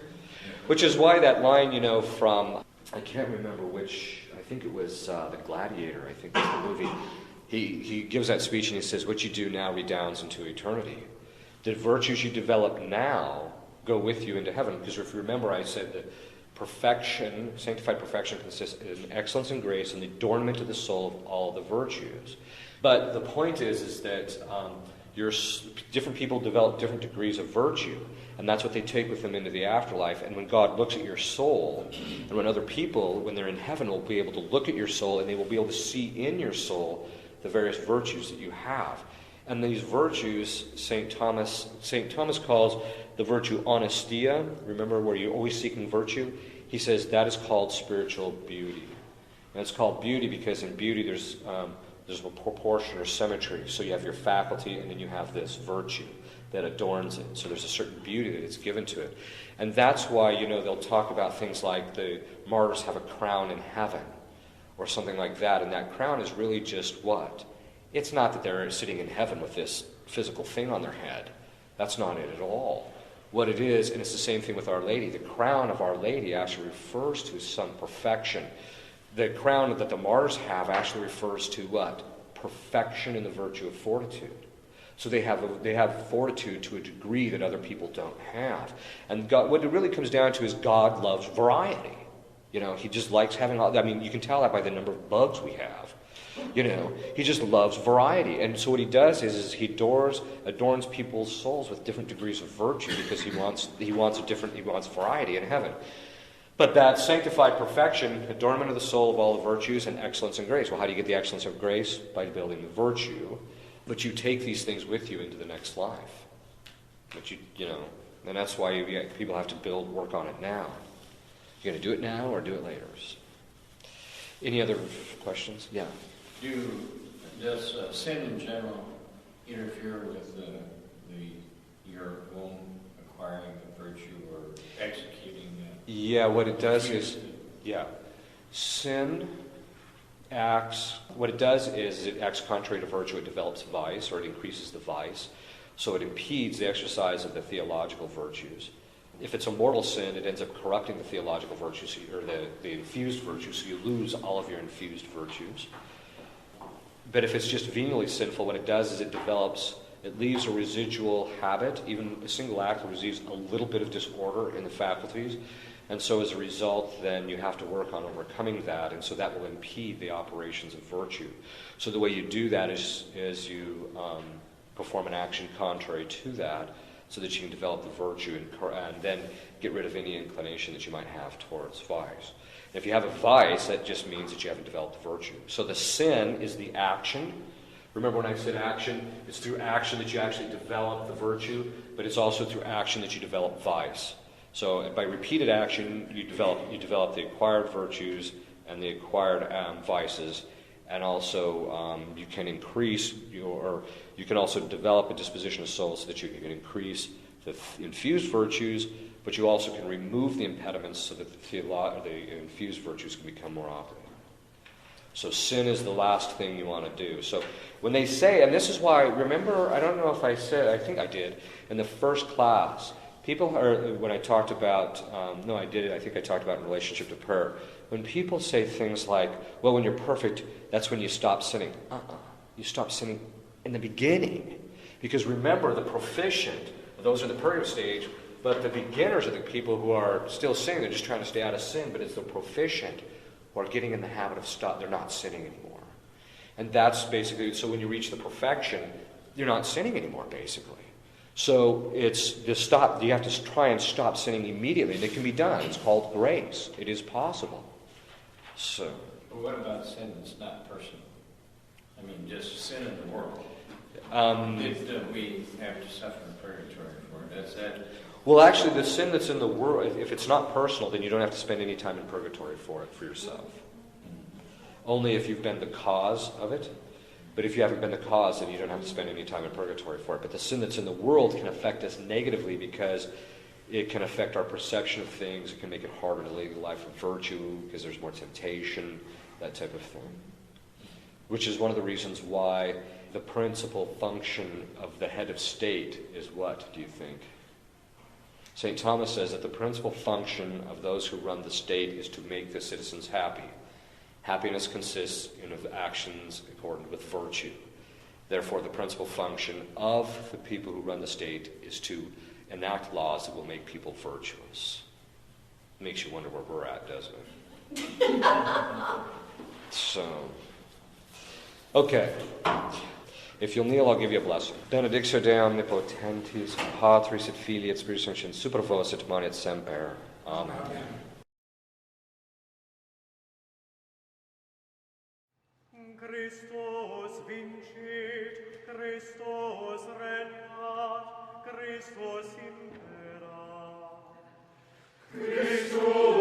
Which is why that line, from, I can't remember which, I think it was The Gladiator, I think that's the movie. He gives that speech and he says, what you do now redounds into eternity. The virtues you develop now go with you into heaven. Because if you remember, I said that perfection, sanctified perfection, consists in excellence and grace and the adornment of the soul of all the virtues. But the point is that different people develop different degrees of virtue, and that's what they take with them into the afterlife. And when God looks at your soul, and when other people, when they're in heaven, will be able to look at your soul, and they will be able to see in your soul the various virtues that you have. And these virtues, St. Thomas calls the virtue honestia. Remember, where you're always seeking virtue? He says that is called spiritual beauty. And it's called beauty because in beauty there's a proportion or symmetry. So you have your faculty and then you have this virtue that adorns it. So there's a certain beauty that is given to it. And that's why, they'll talk about things like the martyrs have a crown in heaven or something like that. And that crown is really just what? It's not that they're sitting in heaven with this physical thing on their head. That's not it at all. What it is, and it's the same thing with Our Lady, the crown of Our Lady actually refers to some perfection. The crown that the martyrs have actually refers to what? Perfection in the virtue of fortitude. So they have fortitude to a degree that other people don't have. And God, what it really comes down to is God loves variety. He just likes having, you can tell that by the number of bugs we have. He just loves variety. And so what he does is he adorns people's souls with different degrees of virtue because he wants variety in heaven. But that sanctified perfection, adornment of the soul of all the virtues and excellence and grace. Well, how do you get the excellence of grace? By building the virtue. But you take these things with you into the next life. But And that's why people have to work on it now. You're going to do it now or do it later? Any other questions? Yeah. Does sin in general interfere with your own acquiring the virtue or executing that? Yeah, what it does is, sin acts, what it does is it acts contrary to virtue. It develops vice, or it increases the vice. So it impedes the exercise of the theological virtues. If it's a mortal sin, it ends up corrupting the theological virtues, or the infused virtues, so you lose all of your infused virtues. But if it's just venially sinful, what it does is it leaves a residual habit. Even a single act leaves a little bit of disorder in the faculties. And so as a result, then you have to work on overcoming that, and so that will impede the operations of virtue. So the way you do that is you perform an action contrary to that, so that you can develop the virtue and then get rid of any inclination that you might have towards vice. If you have a vice, that just means that you haven't developed the virtue. So the sin is the action. Remember when I said action? It's through action that you actually develop the virtue, but it's also through action that you develop vice. So by repeated action, you develop the acquired virtues and the acquired vices, and also you can also develop a disposition of soul so that you can increase the infused virtues, but you also can remove the impediments so that the infused virtues can become more operative. So sin is the last thing you want to do. So when they say, and this is why, remember, I don't know if I said, I think I did, in the first class, when I talked about, I think I talked about in relationship to prayer. When people say things like, well, when you're perfect, that's when you stop sinning. You stop sinning in the beginning. Because remember, the proficient, those are the purgative stage, but the beginners are the people who are still sinning. They're just trying to stay out of sin, but it's the proficient who are getting in the habit of they're not sinning anymore. And that's basically, so when you reach the perfection, you're not sinning anymore, basically. So it's you have to try and stop sinning immediately, and it can be done. It's called grace. It is possible. So. But what about sin that's not personal? I mean, just sin in the world. That we have to suffer in purgatory for it. That's that. Well, actually, the sin that's in the world, if it's not personal, then you don't have to spend any time in purgatory for it, for yourself. Only if you've been the cause of it. But if you haven't been the cause, then you don't have to spend any time in purgatory for it. But the sin that's in the world can affect us negatively because it can affect our perception of things. It can make it harder to live the life of virtue because there's more temptation, that type of thing. Which is one of the reasons why the principal function of the head of state is what, do you think? St. Thomas says that the principal function of those who run the state is to make the citizens happy. Happiness consists in actions accordant with virtue. Therefore, the principal function of the people who run the state is to enact laws that will make people virtuous. Makes you wonder where we're at, doesn't it? So, okay. If you'll kneel, I'll give you a blessing. Benedictio Dei omnipotentis, Patris et Filii et Spiritus Sancti, super vos et manet semper. Amen. Christus vincit, Christus regnat, Christus imperat. Christus